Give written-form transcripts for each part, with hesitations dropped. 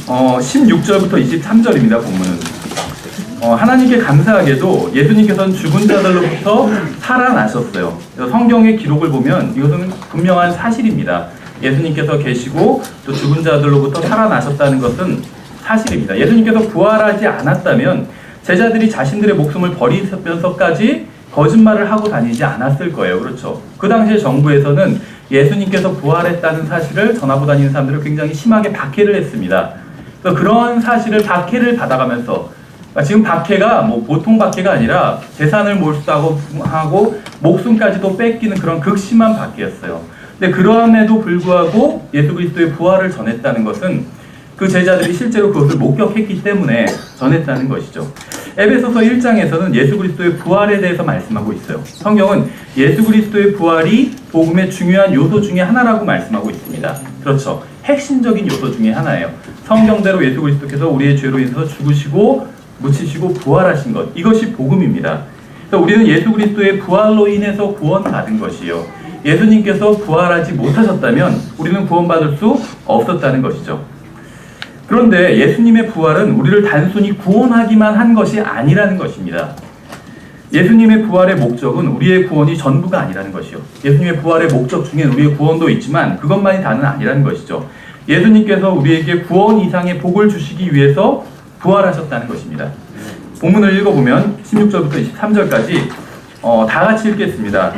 16절부터 23절입니다. 본문은. 하나님께 감사하게도 예수님께서는 죽은 자들로부터 살아나셨어요. 그래서 성경의 기록을 보면 이것은 분명한 사실입니다. 예수님께서 계시고 또 죽은 자들로부터 살아나셨다는 것은 사실입니다. 예수님께서 부활하지 않았다면 제자들이 자신들의 목숨을 버리면서까지 거짓말을 하고 다니지 않았을 거예요. 그렇죠? 그 당시에 정부에서는 예수님께서 부활했다는 사실을 전하고 다니는 사람들을 굉장히 심하게 박해를 했습니다. 그래서 그런 사실을 박해를 받아가면서 지금 박해가 뭐 보통 박해가 아니라 재산을 몰수하고 목숨까지도 뺏기는 그런 극심한 박해였어요. 근데 그럼에도 불구하고 예수 그리스도의 부활을 전했다는 것은 그 제자들이 실제로 그것을 목격했기 때문에 전했다는 것이죠. 에베소서 1장에서는 예수 그리스도의 부활에 대해서 말씀하고 있어요. 성경은 예수 그리스도의 부활이 복음의 중요한 요소 중에 하나라고 말씀하고 있습니다. 그렇죠. 핵심적인 요소 중에 하나예요. 성경대로 예수 그리스도께서 우리의 죄로 인해서 죽으시고 묻히시고 부활하신 것, 이것이 복음입니다. 그래서 우리는 예수 그리스도의 부활로 인해서 구원받은 것이요. 예수님께서 부활하지 못하셨다면 우리는 구원받을 수 없었다는 것이죠. 그런데 예수님의 부활은 우리를 단순히 구원하기만 한 것이 아니라는 것입니다. 예수님의 부활의 목적은 우리의 구원이 전부가 아니라는 것이요. 예수님의 부활의 목적 중에 우리의 구원도 있지만 그것만이 다는 아니라는 것이죠. 예수님께서 우리에게 구원 이상의 복을 주시기 위해서 부활하셨다는 것입니다. 본문을 읽어보면 16절부터 23절까지 다 같이 읽겠습니다.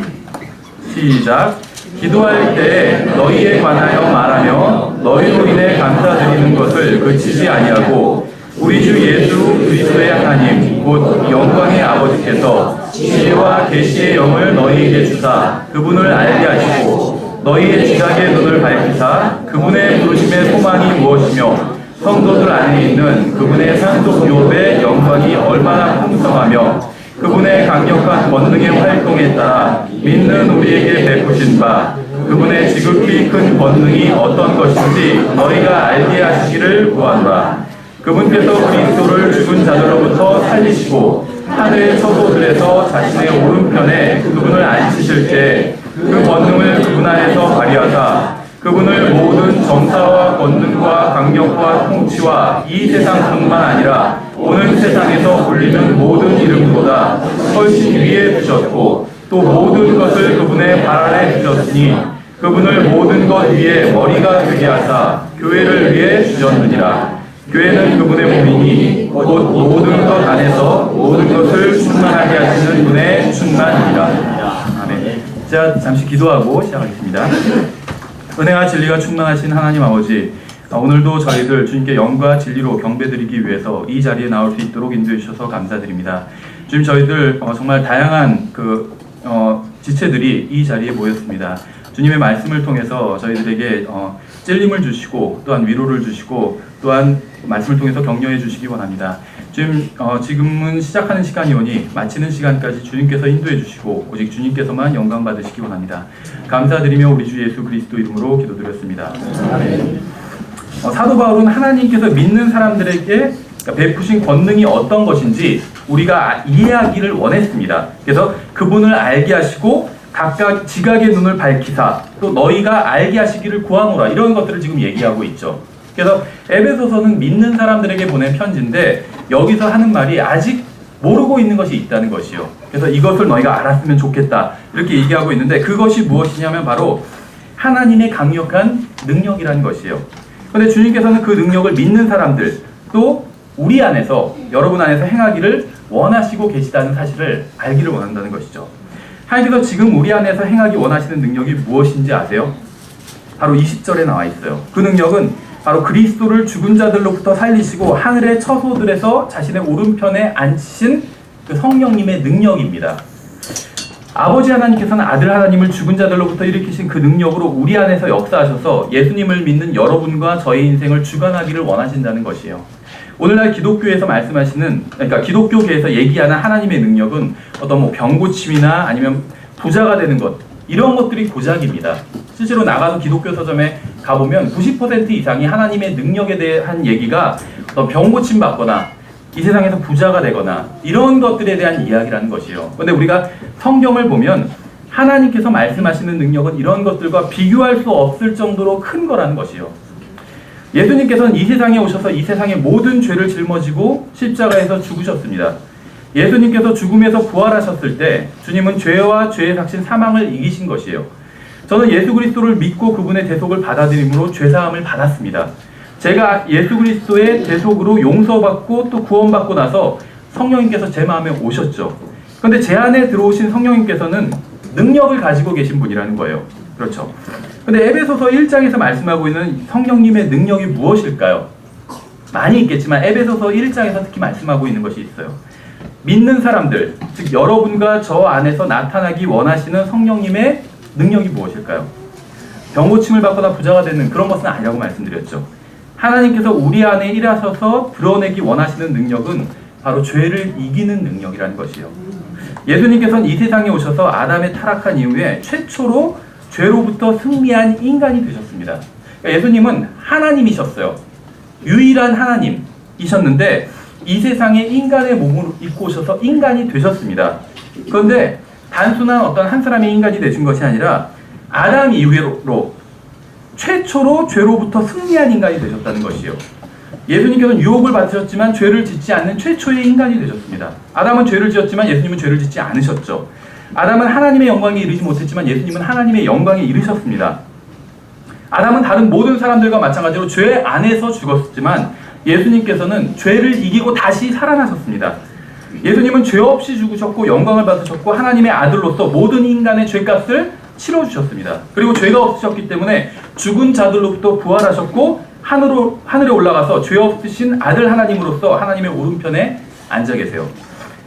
시작. 기도할 때 너희에 관하여 말하며 너희로 인해 감사드리는 것을 그치지 아니하고 우리 주 예수 그리스도의 하나님 곧 영광의 아버지께서 지혜와 계시의 영을 너희에게 주사 그분을 알게 하시고 너희의 지각의 눈을 밝히사 그분의 부르심의 소망이 무엇이며 성도들 안에 있는 그분의 상속 유업의 영광이 얼마나 풍성하며 그분의 강력한 권능의 활동에 따라 믿는 우리에게 베푸신 바 그분의 지극히 큰 권능이 어떤 것인지 너희가 알게 하시기를 구하노라. 그분께서 그리스도를 죽은 자들로부터 살리시고 하늘의 처소들에서 자신의 오른편에 그분을 앉히실 때 그 권능을 그분 안에서 발휘하사 그분을 모든 정사와 권능과 강력과 통치와 이 세상뿐만 아니라 오는 세상에서 불리는 모든 이름보다 훨씬 위에 두셨고 또 모든 것을 그분의 발 아래 두셨으니 그분을 모든 것 위에 머리가 되게 하사 교회를 위해 주셨느니라. 교회는 그분의 몸이니 곧 모든 것 안에서 모든 것을 충만하게 하시는 분의 충만이니라. 아멘. 자, 잠시 기도하고 시작하겠습니다. 은혜와 진리가 충만하신 하나님 아버지, 오늘도 저희들 주님께 영과 진리로 경배드리기 위해서 이 자리에 나올 수 있도록 인도해 주셔서 감사드립니다. 주님, 저희들 정말 다양한 지체들이 이 자리에 모였습니다. 주님의 말씀을 통해서 저희들에게 찔림을 주시고 또한 위로를 주시고 또한 말씀을 통해서 격려해 주시기 원합니다. 주님, 지금은 시작하는 시간이오니 마치는 시간까지 주님께서 인도해 주시고 오직 주님께서만 영광 받으시기 원합니다. 감사드리며 우리 주 예수 그리스도 이름으로 기도드렸습니다. 아멘. 사도 바울은 하나님께서 믿는 사람들에게 베푸신 권능이 어떤 것인지 우리가 이해하기를 원했습니다. 그래서 그분을 알게 하시고 각각 지각의 눈을 밝히사 또 너희가 알게 하시기를 구하노라, 이런 것들을 지금 얘기하고 있죠. 그래서 에베소서는 믿는 사람들에게 보낸 편지인데 여기서 하는 말이 아직 모르고 있는 것이 있다는 것이요. 그래서 이것을 너희가 알았으면 좋겠다 이렇게 얘기하고 있는데 그것이 무엇이냐면 바로 하나님의 강력한 능력이라는 것이에요. 그런데 주님께서는 그 능력을 믿는 사람들 또 우리 안에서 여러분 안에서 행하기를 원하시고 계시다는 사실을 알기를 원한다는 것이죠. 하나님께서 지금 우리 안에서 행하기 원하시는 능력이 무엇인지 아세요? 바로 20절에 나와 있어요. 그 능력은 바로 그리스도를 죽은 자들로부터 살리시고 하늘의 처소들에서 자신의 오른편에 앉히신 그 성령님의 능력입니다. 아버지 하나님께서는 아들 하나님을 죽은 자들로부터 일으키신 그 능력으로 우리 안에서 역사하셔서 예수님을 믿는 여러분과 저의 인생을 주관하기를 원하신다는 것이에요. 오늘날 기독교에서 말씀하시는, 그러니까 기독교계에서 얘기하는 하나님의 능력은 어떤 병 고침이나 아니면 부자가 되는 것, 이런 것들이 고작입니다. 실제로 나가서 기독교 서점에 가보면 90% 이상이 하나님의 능력에 대한 얘기가 병 고침 받거나 이 세상에서 부자가 되거나 이런 것들에 대한 이야기라는 것이에요. 그런데 우리가 성경을 보면 하나님께서 말씀하시는 능력은 이런 것들과 비교할 수 없을 정도로 큰 거라는 것이에요. 예수님께서는 이 세상에 오셔서 이 세상의 모든 죄를 짊어지고 십자가에서 죽으셨습니다. 예수님께서 죽음에서 부활하셨을 때 주님은 죄와 죄의 삭신 사망을 이기신 것이에요. 저는 예수 그리스도를 믿고 그분의 대속을 받아들임으로 죄사함을 받았습니다. 제가 예수 그리스도의 대속으로 용서받고 또 구원받고 나서 성령님께서 제 마음에 오셨죠. 그런데 제 안에 들어오신 성령님께서는 능력을 가지고 계신 분이라는 거예요. 그렇죠. 근데 에베소서 1장에서 말씀하고 있는 성령님의 능력이 무엇일까요? 많이 있겠지만 에베소서 1장에서 특히 말씀하고 있는 것이 있어요. 믿는 사람들, 즉 여러분과 저 안에서 나타나기 원하시는 성령님의 능력이 무엇일까요? 병고침을 받거나 부자가 되는 그런 것은 아니라고 말씀드렸죠. 하나님께서 우리 안에 일하셔서 드러내기 원하시는 능력은 바로 죄를 이기는 능력이라는 것이요. 예수님께서는 이 세상에 오셔서 아담의 타락한 이후에 최초로 죄로부터 승리한 인간이 되셨습니다. 그러니까 예수님은 하나님이셨어요. 유일한 하나님이셨는데 이 세상에 인간의 몸을 입고 오셔서 인간이 되셨습니다. 그런데 단순한 어떤 한 사람의 인간이 되신 것이 아니라 아담 이후로 최초로 죄로부터 승리한 인간이 되셨다는 것이요. 예수님께서는 유혹을 받으셨지만 죄를 짓지 않는 최초의 인간이 되셨습니다. 아담은 죄를 지었지만 예수님은 죄를 짓지 않으셨죠. 아담은 하나님의 영광에 이르지 못했지만 예수님은 하나님의 영광에 이르셨습니다. 아담은 다른 모든 사람들과 마찬가지로 죄 안에서 죽었지만 예수님께서는 죄를 이기고 다시 살아나셨습니다. 예수님은 죄 없이 죽으셨고 영광을 받으셨고 하나님의 아들로서 모든 인간의 죄값을 치러주셨습니다. 그리고 죄가 없으셨기 때문에 죽은 자들로부터 부활하셨고 하늘에 올라가서 죄 없으신 아들 하나님으로서 하나님의 오른편에 앉아 계세요.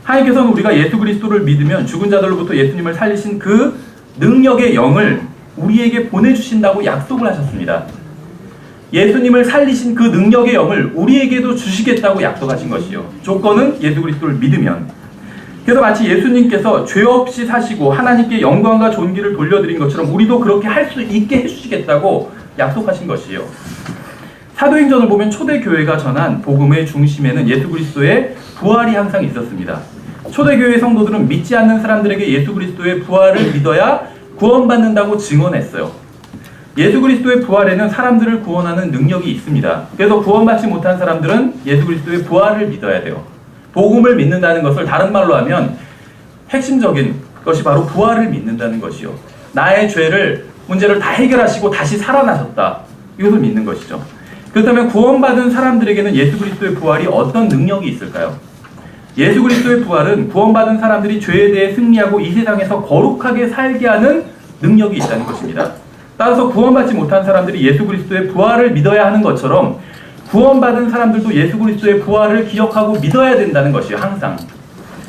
하나님께서는 우리가 예수 그리스도를 믿으면 죽은 자들로부터 예수님을 살리신 그 능력의 영을 우리에게 보내주신다고 약속을 하셨습니다. 예수님을 살리신 그 능력의 영을 우리에게도 주시겠다고 약속하신 것이요. 조건은 예수 그리스도를 믿으면. 그래서 마치 예수님께서 죄 없이 사시고 하나님께 영광과 존귀를 돌려드린 것처럼 우리도 그렇게 할 수 있게 해주시겠다고 약속하신 것이요. 사도행전을 보면 초대교회가 전한 복음의 중심에는 예수 그리스도의 부활이 항상 있었습니다. 초대교회 성도들은 믿지 않는 사람들에게 예수 그리스도의 부활을 믿어야 구원받는다고 증언했어요. 예수 그리스도의 부활에는 사람들을 구원하는 능력이 있습니다. 그래서 구원받지 못한 사람들은 예수 그리스도의 부활을 믿어야 돼요. 복음을 믿는다는 것을 다른 말로 하면 핵심적인 것이 바로 부활을 믿는다는 것이요. 나의 문제를 다 해결하시고 다시 살아나셨다. 이것을 믿는 것이죠. 그렇다면 구원받은 사람들에게는 예수 그리스도의 부활이 어떤 능력이 있을까요? 예수 그리스도의 부활은 구원받은 사람들이 죄에 대해 승리하고 이 세상에서 거룩하게 살게 하는 능력이 있다는 것입니다. 따라서 구원받지 못한 사람들이 예수 그리스도의 부활을 믿어야 하는 것처럼 구원받은 사람들도 예수 그리스도의 부활을 기억하고 믿어야 된다는 것이에요. 항상.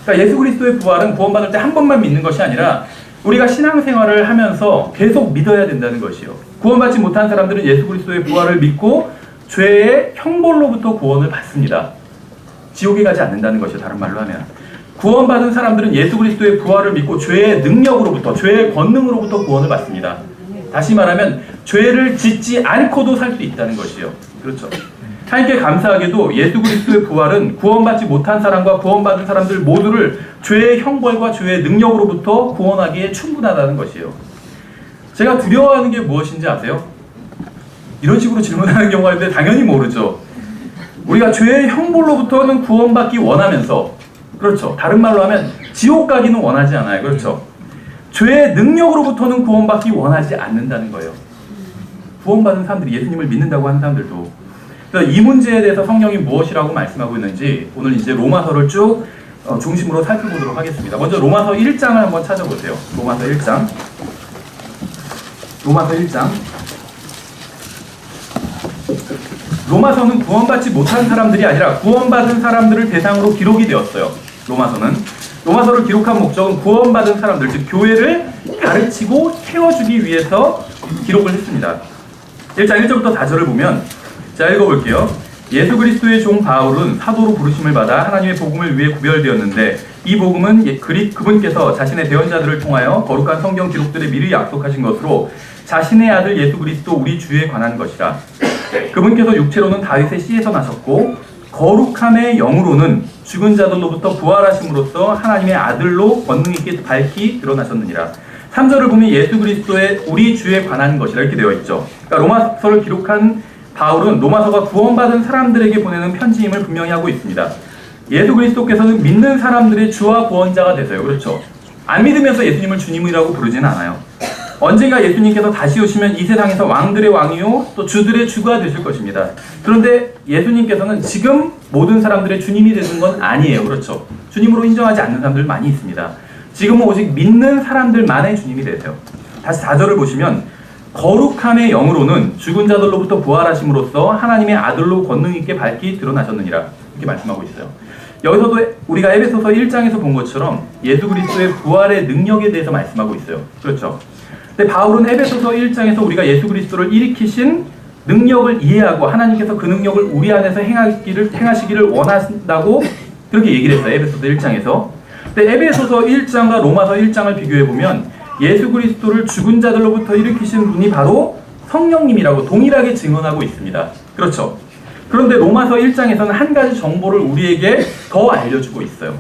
그러니까 예수 그리스도의 부활은 구원받을 때 한 번만 믿는 것이 아니라 우리가 신앙생활을 하면서 계속 믿어야 된다는 것이요. 구원받지 못한 사람들은 예수 그리스도의 부활을 믿고 죄의 형벌로부터 구원을 받습니다. 지옥에 가지 않는다는 것이요. 다른 말로 하면. 구원받은 사람들은 예수 그리스도의 부활을 믿고 죄의 능력으로부터, 죄의 권능으로부터 구원을 받습니다. 다시 말하면 죄를 짓지 않고도 살 수 있다는 것이요. 그렇죠. 하나님께 감사하게도 예수 그리스도의 부활은 구원받지 못한 사람과 구원받은 사람들 모두를 죄의 형벌과 죄의 능력으로부터 구원하기에 충분하다는 것이에요. 제가 두려워하는 게 무엇인지 아세요? 이런 식으로 질문하는 경우가 있는데 당연히 모르죠. 우리가 죄의 형벌로부터는 구원받기 원하면서, 그렇죠. 다른 말로 하면 지옥 가기는 원하지 않아요. 그렇죠. 죄의 능력으로부터는 구원받기 원하지 않는다는 거예요. 구원받은 사람들이 예수님을 믿는다고 하는 사람들도. 그래서 이 문제에 대해서 성경이 무엇이라고 말씀하고 있는지 오늘 이제 로마서를 쭉 중심으로 살펴보도록 하겠습니다. 먼저 로마서 1장을 한번 찾아보세요. 로마서 1장. 로마서 1장. 로마서는 구원받지 못한 사람들이 아니라 구원받은 사람들을 대상으로 기록이 되었어요. 로마서를 기록한 목적은 구원받은 사람들, 즉 교회를 가르치고 세워주기 위해서 기록을 했습니다. 1장 1절부터 4절을 보면, 자, 읽어볼게요. 예수 그리스도의 종 바울은 사도로 부르심을 받아 하나님의 복음을 위해 구별되었는데 이 복음은 그분께서 자신의 대언자들을 통하여 거룩한 성경 기록들에 미리 약속하신 것으로 자신의 아들 예수 그리스도 우리 주에 관한 것이라. 그분께서 육체로는 다윗의 씨에서 나셨고 거룩함의 영으로는 죽은 자들로부터 부활하심으로써 하나님의 아들로 권능 있게 밝히 드러나셨느니라. 3절을 보면 예수 그리스도의 우리 주에 관한 것이라 이렇게 되어 있죠. 그러니까 로마서를 기록한 바울은 로마서가 구원받은 사람들에게 보내는 편지임을 분명히 하고 있습니다. 예수 그리스도께서는 믿는 사람들의 주와 구원자가 되세요. 그렇죠? 안 믿으면서 예수님을 주님이라고 부르지는 않아요. 언젠가 예수님께서 다시 오시면 이 세상에서 왕들의 왕이요 또 주들의 주가 되실 것입니다. 그런데 예수님께서는 지금 모든 사람들의 주님이 되는 건 아니에요. 그렇죠? 주님으로 인정하지 않는 사람들 많이 있습니다. 지금은 오직 믿는 사람들만의 주님이 되세요. 다시 4절을 보시면 거룩함의 영으로는 죽은 자들로부터 부활하심으로써 하나님의 아들로 권능 있게 밝히 드러나셨느니라 이렇게 말씀하고 있어요. 여기서도 우리가 에베소서 1장에서 본 것처럼 예수 그리스도의 부활의 능력에 대해서 말씀하고 있어요. 그렇죠? 근데 바울은 에베소서 1장에서 우리가 예수 그리스도를 일으키신 능력을 이해하고 하나님께서 그 능력을 우리 안에서 행하시기를 원하신다고 그렇게 얘기를 했어요. 에베소서 1장에서. 근데 에베소서 1장과 로마서 1장을 비교해보면 예수 그리스도를 죽은 자들로부터 일으키신 분이 바로 성령님이라고 동일하게 증언하고 있습니다. 그렇죠? 그런데 로마서 1장에서는 한 가지 정보를 우리에게 더 알려주고 있어요.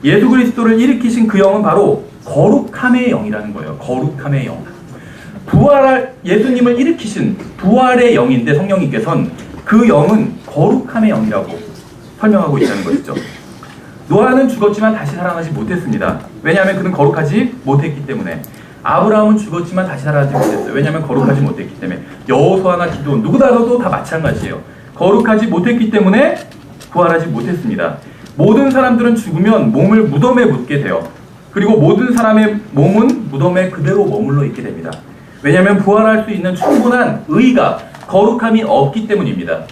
예수 그리스도를 일으키신 그 영은 바로 거룩함의 영이라는 거예요. 거룩함의 영. 예수님을 일으키신 부활의 영인데 성령님께서는 그 영은 거룩함의 영이라고 설명하고 있다는 것이죠. 노아는 죽었지만 다시 살아나지 못했습니다. 왜냐하면 그는 거룩하지 못했기 때문에. 아브라함은 죽었지만 다시 살아나지 못했어요. 왜냐하면 거룩하지 못했기 때문에. 여호수아나 기도원 누구라도 다 마찬가지예요. 거룩하지 못했기 때문에 부활하지 못했습니다. 모든 사람들은 죽으면 몸을 무덤에 묻게 돼요. 그리고 모든 사람의 몸은 무덤에 그대로 머물러 있게 됩니다. 왜냐하면 부활할 수 있는 충분한 의가 거룩함이 없기 때문입니다.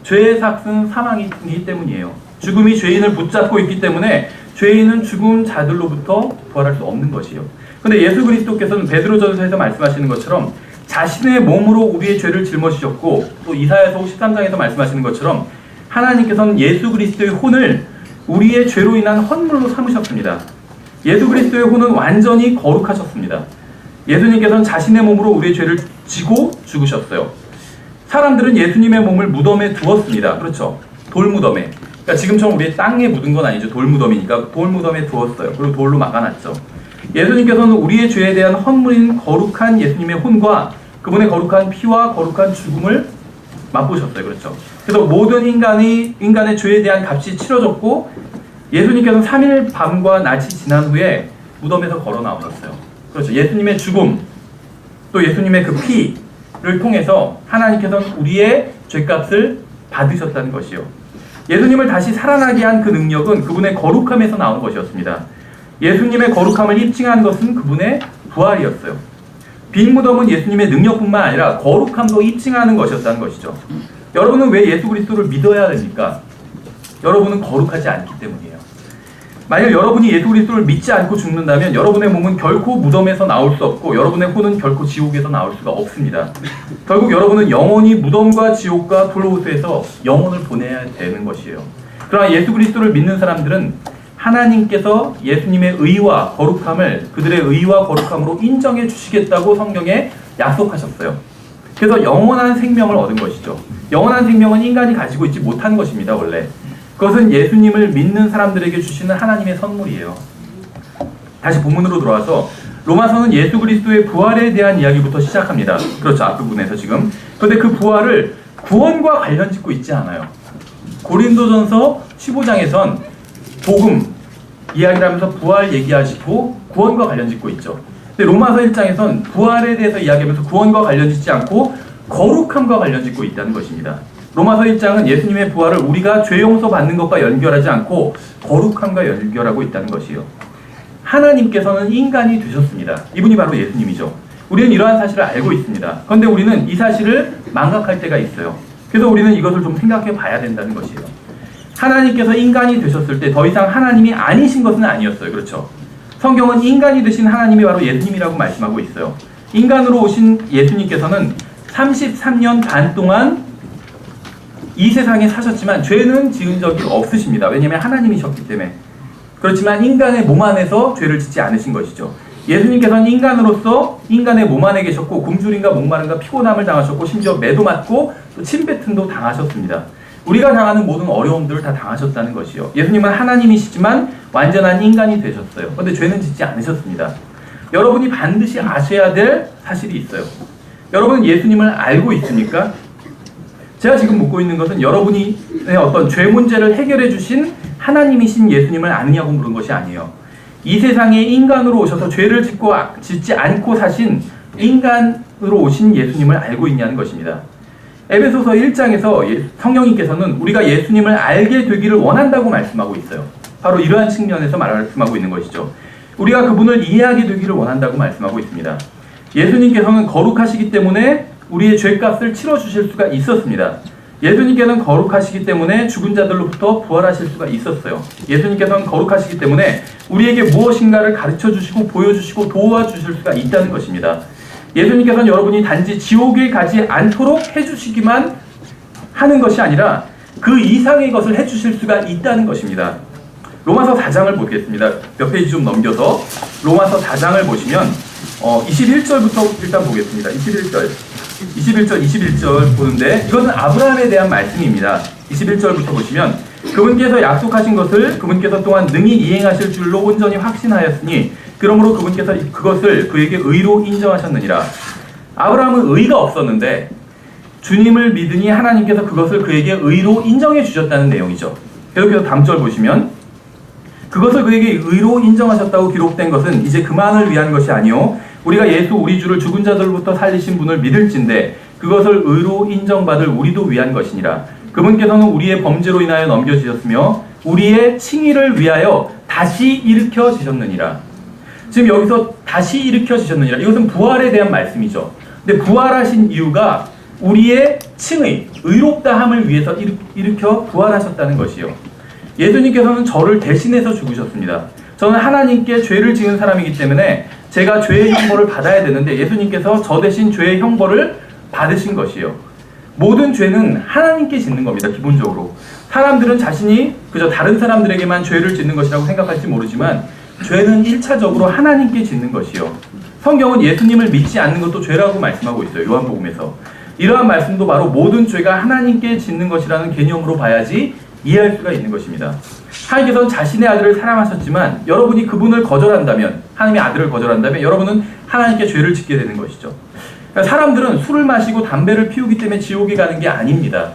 죄의 삭은 사망이기 때문이에요. 죽음이 죄인을 붙잡고 있기 때문에 죄인은 죽은 자들로부터 부활할 수 없는 것이에요. 그런데 예수 그리스도께서는 베드로전서에서 말씀하시는 것처럼 자신의 몸으로 우리의 죄를 짊어지셨고 또 이사야서 53장에서 말씀하시는 것처럼 하나님께서는 예수 그리스도의 혼을 우리의 죄로 인한 헌물로 삼으셨습니다. 예수 그리스도의 혼은 완전히 거룩하셨습니다. 예수님께서는 자신의 몸으로 우리의 죄를 지고 죽으셨어요. 사람들은 예수님의 몸을 무덤에 두었습니다. 그렇죠? 돌무덤에. 그러니까 지금처럼 우리의 땅에 묻은 건 아니죠. 돌무덤이니까 돌무덤에 두었어요. 그리고 돌로 막아놨죠. 예수님께서는 우리의 죄에 대한 헌물인 거룩한 예수님의 혼과 그분의 거룩한 피와 거룩한 죽음을 맛보셨어요. 그렇죠? 그래서 모든 인간의 죄에 대한 값이 치러졌고 예수님께서는 3일 밤과 낮이 지난 후에 무덤에서 걸어 나오셨어요. 그렇죠? 예수님의 죽음 또 예수님의 그 피를 통해서 하나님께서는 우리의 죄값을 받으셨다는 것이요. 예수님을 다시 살아나게 한 그 능력은 그분의 거룩함에서 나온 것이었습니다. 예수님의 거룩함을 입증한 것은 그분의 부활이었어요. 빈 무덤은 예수님의 능력뿐만 아니라 거룩함도 입증하는 것이었다는 것이죠. 여러분은 왜 예수 그리스도를 믿어야 됩니까? 여러분은 거룩하지 않기 때문이에요. 만약 여러분이 예수 그리스도를 믿지 않고 죽는다면 여러분의 몸은 결코 무덤에서 나올 수 없고 여러분의 혼은 결코 지옥에서 나올 수가 없습니다. 결국 여러분은 영원히 무덤과 지옥과 불호수에서 영혼을 보내야 되는 것이에요. 그러나 예수 그리스도를 믿는 사람들은 하나님께서 예수님의 의와 거룩함을 그들의 의와 거룩함으로 인정해 주시겠다고 성경에 약속하셨어요. 그래서 영원한 생명을 얻은 것이죠. 영원한 생명은 인간이 가지고 있지 못한 것입니다. 원래. 그것은 예수님을 믿는 사람들에게 주시는 하나님의 선물이에요. 다시 본문으로 돌아와서 로마서는 예수 그리스도의 부활에 대한 이야기부터 시작합니다. 그렇죠. 앞부분에서 지금. 그런데 그 부활을 구원과 관련 짓고 있지 않아요. 고린도전서 15장에선 복음 이야기를 하면서 부활 얘기하시고 구원과 관련 짓고 있죠. 근데 로마서 1장에선 부활에 대해서 이야기하면서 구원과 관련 짓지 않고 거룩함과 관련 짓고 있다는 것입니다. 로마서 1장은 예수님의 부활을 우리가 죄 용서 받는 것과 연결하지 않고 거룩함과 연결하고 있다는 것이요. 하나님께서는 인간이 되셨습니다. 이분이 바로 예수님이죠. 우리는 이러한 사실을 알고 있습니다. 그런데 우리는 이 사실을 망각할 때가 있어요. 그래서 우리는 이것을 좀 생각해 봐야 된다는 것이에요. 하나님께서 인간이 되셨을 때 더 이상 하나님이 아니신 것은 아니었어요. 그렇죠? 성경은 인간이 되신 하나님이 바로 예수님이라고 말씀하고 있어요. 인간으로 오신 예수님께서는 33년 반 동안 이 세상에 사셨지만 죄는 지은 적이 없으십니다. 왜냐하면 하나님이셨기 때문에. 그렇지만 인간의 몸 안에서 죄를 짓지 않으신 것이죠. 예수님께서는 인간으로서 인간의 몸 안에 계셨고 굶주림과 목마름과 피곤함을 당하셨고 심지어 매도 맞고 또 침뱉음도 당하셨습니다. 우리가 당하는 모든 어려움들을 다 당하셨다는 것이요. 예수님은 하나님이시지만 완전한 인간이 되셨어요. 그런데 죄는 짓지 않으셨습니다. 여러분이 반드시 아셔야 될 사실이 있어요. 여러분은 예수님을 알고 있습니까? 제가 지금 묻고 있는 것은 여러분이 어떤 죄 문제를 해결해 주신 하나님이신 예수님을 아느냐고 물은 것이 아니에요. 이 세상에 인간으로 오셔서 죄를 짓지 않고 사신 인간으로 오신 예수님을 알고 있냐는 것입니다. 에베소서 1장에서 성령님께서는 우리가 예수님을 알게 되기를 원한다고 말씀하고 있어요. 바로 이러한 측면에서 말씀하고 있는 것이죠. 우리가 그분을 이해하게 되기를 원한다고 말씀하고 있습니다. 예수님께서는 거룩하시기 때문에 우리의 죄값을 치러주실 수가 있었습니다. 예수님께서는 거룩하시기 때문에 죽은 자들로부터 부활하실 수가 있었어요. 예수님께서는 거룩하시기 때문에 우리에게 무엇인가를 가르쳐주시고 보여주시고 도와주실 수가 있다는 것입니다. 예수님께서는 여러분이 단지 지옥에 가지 않도록 해주시기만 하는 것이 아니라 그 이상의 것을 해주실 수가 있다는 것입니다. 로마서 4장을 보겠습니다. 몇 페이지 좀 넘겨서 로마서 4장을 보시면 21절부터 일단 보겠습니다. 21절 보는데 이것은 아브라함에 대한 말씀입니다. 21절부터 보시면 그분께서 약속하신 것을 그분께서 또한 능히 이행하실 줄로 온전히 확신하였으니 그러므로 그분께서 그것을 그에게 의로 인정하셨느니라. 아브라함은 의가 없었는데 주님을 믿으니 하나님께서 그것을 그에게 의로 인정해 주셨다는 내용이죠. 계속해서 다음 절 보시면 그것을 그에게 의로 인정하셨다고 기록된 것은 이제 그만을 위한 것이 아니요 우리가 예수 우리 주를 죽은 자들로부터 살리신 분을 믿을진데 그것을 의로 인정받을 우리도 위한 것이니라. 그분께서는 우리의 범죄로 인하여 넘겨지셨으며 우리의 칭의를 위하여 다시 일으켜지셨느니라. 지금 여기서 다시 일으켜지셨느니라. 이것은 부활에 대한 말씀이죠. 근데 부활하신 이유가 우리의 칭의, 의롭다함을 위해서 일으켜 부활하셨다는 것이요. 예수님께서는 저를 대신해서 죽으셨습니다. 저는 하나님께 죄를 지은 사람이기 때문에 제가 죄의 형벌을 받아야 되는데 예수님께서 저 대신 죄의 형벌을 받으신 것이요. 모든 죄는 하나님께 짓는 겁니다. 기본적으로. 사람들은 자신이 그저 다른 사람들에게만 죄를 짓는 것이라고 생각할지 모르지만 죄는 1차적으로 하나님께 짓는 것이요. 성경은 예수님을 믿지 않는 것도 죄라고 말씀하고 있어요. 요한복음에서. 이러한 말씀도 바로 모든 죄가 하나님께 짓는 것이라는 개념으로 봐야지 이해할 수가 있는 것입니다. 하나님께서는 자신의 아들을 사랑하셨지만 여러분이 그분을 거절한다면, 하나님의 아들을 거절한다면 여러분은 하나님께 죄를 짓게 되는 것이죠. 그러니까 사람들은 술을 마시고 담배를 피우기 때문에 지옥에 가는 게 아닙니다.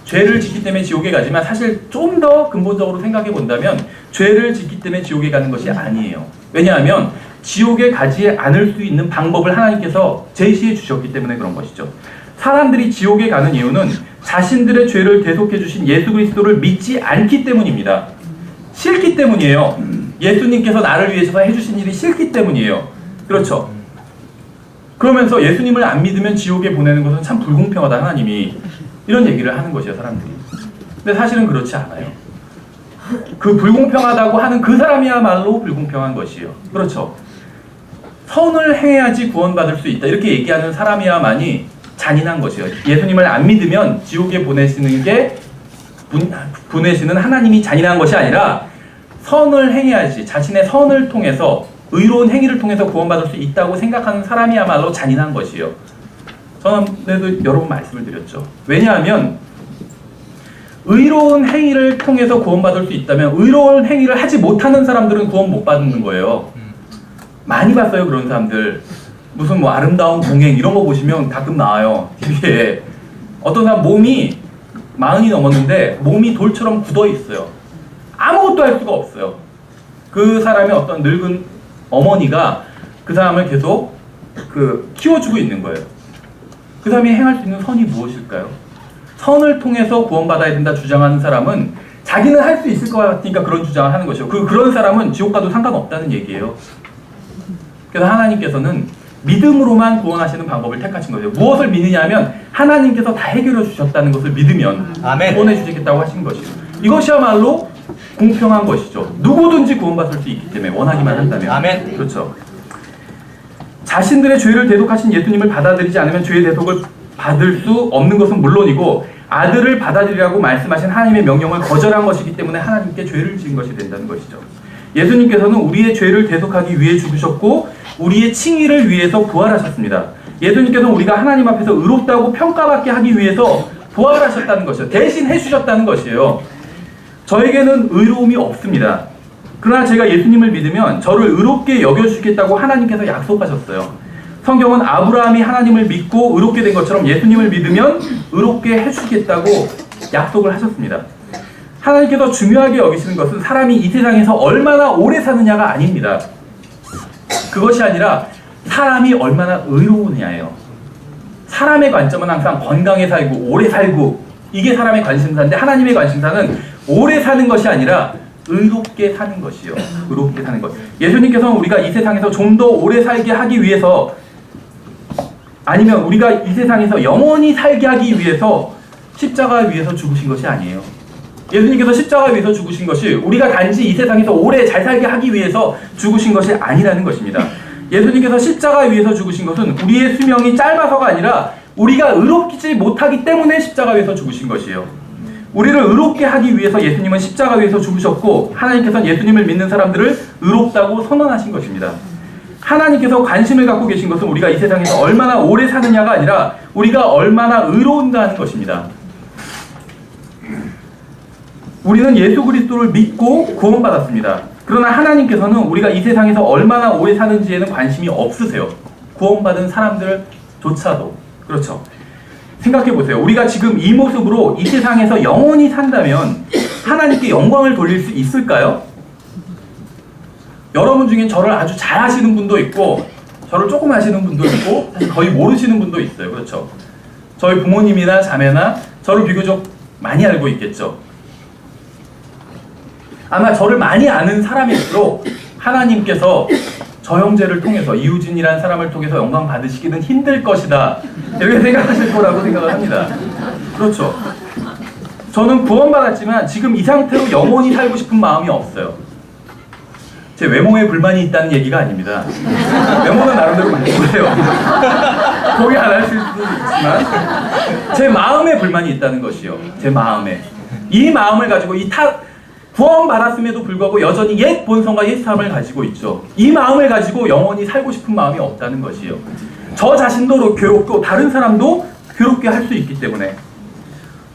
죄를 짓기 때문에 지옥에 가지만 사실 좀 더 근본적으로 생각해 본다면 죄를 짓기 때문에 지옥에 가는 것이 아니에요. 왜냐하면 지옥에 가지 않을 수 있는 방법을 하나님께서 제시해 주셨기 때문에 그런 것이죠. 사람들이 지옥에 가는 이유는 자신들의 죄를 대속해 주신 예수 그리스도를 믿지 않기 때문입니다. 싫기 때문이에요. 예수님께서 나를 위해서 해주신 일이 싫기 때문이에요. 그렇죠. 그러면서 예수님을 안 믿으면 지옥에 보내는 것은 참 불공평하다 하나님이 이런 얘기를 하는 것이에요. 사람들이. 근데 사실은 그렇지 않아요. 그 불공평하다고 하는 그 사람이야말로 불공평한 것이에요. 그렇죠. 선을 행해야지 구원받을 수 있다 이렇게 얘기하는 사람이야만이 잔인한 것이에요. 예수님을 안 믿으면 지옥에 보내시는 하나님이 잔인한 것이 아니라 선을 행해야지 자신의 선을 통해서 의로운 행위를 통해서 구원받을 수 있다고 생각하는 사람이야말로 잔인한 것이에요. 저는에도 여러 번 말씀을 드렸죠. 왜냐하면 의로운 행위를 통해서 구원받을 수 있다면 의로운 행위를 하지 못하는 사람들은 구원 못 받는 거예요. 많이 봤어요. 그런 사람들. 무슨 뭐 아름다운 공행 이런 거 보시면 가끔 나와요. TV에. 어떤 사람 몸이 40이 넘었는데 몸이 돌처럼 굳어 있어요. 아무것도 할 수가 없어요. 그 사람의 어떤 늙은 어머니가 그 사람을 계속 키워주고 있는 거예요. 그 사람이 행할 수 있는 선이 무엇일까요? 선을 통해서 구원받아야 된다 주장하는 사람은 자기는 할 수 있을 것 같으니까 그런 주장을 하는 것이죠. 그런 사람은 지옥 가도 상관없다는 얘기예요. 그래서 하나님께서는 믿음으로만 구원하시는 방법을 택하신 거죠. 무엇을 믿느냐 하면 하나님께서 다 해결해 주셨다는 것을 믿으면 아멘. 구원해 주시겠다고 하신 것이죠. 이것이야말로 공평한 것이죠. 누구든지 구원받을 수 있기 때문에 원하기만 한다면. 아멘. 그렇죠. 자신들의 죄를 대속하신 예수님을 받아들이지 않으면 죄의 대속을 받을 수 없는 것은 물론이고 아들을 받아들이라고 말씀하신 하나님의 명령을 거절한 것이기 때문에 하나님께 죄를 지은 것이 된다는 것이죠. 예수님께서는 우리의 죄를 대속하기 위해 죽으셨고 우리의 칭의를 위해서 부활하셨습니다. 예수님께서는 우리가 하나님 앞에서 의롭다고 평가받게 하기 위해서 부활하셨다는 것이죠. 대신 해주셨다는 것이에요. 저에게는 의로움이 없습니다. 그러나 제가 예수님을 믿으면 저를 의롭게 여겨주시겠다고 하나님께서 약속하셨어요. 성경은 아브라함이 하나님을 믿고 의롭게 된 것처럼 예수님을 믿으면 의롭게 해주겠다고 약속을 하셨습니다. 하나님께서 중요하게 여기시는 것은 사람이 이 세상에서 얼마나 오래 사느냐가 아닙니다. 그것이 아니라 사람이 얼마나 의로우냐예요. 사람의 관점은 항상 건강에 살고 오래 살고 이게 사람의 관심사인데 하나님의 관심사는 오래 사는 것이 아니라 의롭게 사는 것이요. 의롭게 사는 것. 예수님께서는 우리가 이 세상에서 좀 더 오래 살게 하기 위해서 아니면 우리가 이 세상에서 영원히 살게 하기 위해서 십자가 위에서 죽으신 것이 아니에요. 예수님께서 십자가 위에서 죽으신 것이 우리가 단지 이 세상에서 오래 잘 살게 하기 위해서 죽으신 것이 아니라는 것입니다. 예수님께서 십자가 위에서 죽으신 것은 우리의 수명이 짧아서가 아니라 우리가 의롭지 못하기 때문에 십자가 위에서 죽으신 것이에요. 우리를 의롭게 하기 위해서 예수님은 십자가 위에서 죽으셨고 하나님께서는 예수님을 믿는 사람들을 의롭다고 선언하신 것입니다. 하나님께서 관심을 갖고 계신 것은 우리가 이 세상에서 얼마나 오래 사느냐가 아니라 우리가 얼마나 의로운가 하는 것입니다. 우리는 예수 그리스도를 믿고 구원받았습니다. 그러나 하나님께서는 우리가 이 세상에서 얼마나 오래 사는지에는 관심이 없으세요. 구원받은 사람들조차도. 그렇죠. 생각해보세요. 우리가 지금 이 모습으로 이 세상에서 영원히 산다면 하나님께 영광을 돌릴 수 있을까요? 여러분 중엔 저를 아주 잘 아시는 분도 있고 저를 조금 아시는 분도 있고 사실 거의 모르시는 분도 있어요. 그렇죠. 저희 부모님이나 자매나 저를 비교적 많이 알고 있겠죠. 아마 저를 많이 아는 사람일수록 하나님께서 저 형제를 통해서 이우진이라는 사람을 통해서 영광 받으시기는 힘들 것이다 이렇게 생각하실 거라고 생각을 합니다. 그렇죠. 저는 구원받았지만 지금 이 상태로 영원히 살고 싶은 마음이 없어요. 제 외모에 불만이 있다는 얘기가 아닙니다. 외모는 나름대로 많고요. 동의 안 하실 수도 있지만 제 마음에 불만이 있다는 것이요. 제 마음에. 이 마음을 가지고 구원받았음에도 불구하고 여전히 옛 본성과 옛 삶을 가지고 있죠. 이 마음을 가지고 영원히 살고 싶은 마음이 없다는 것이요. 저 자신도 괴롭고 다른 사람도 괴롭게 할 수 있기 때문에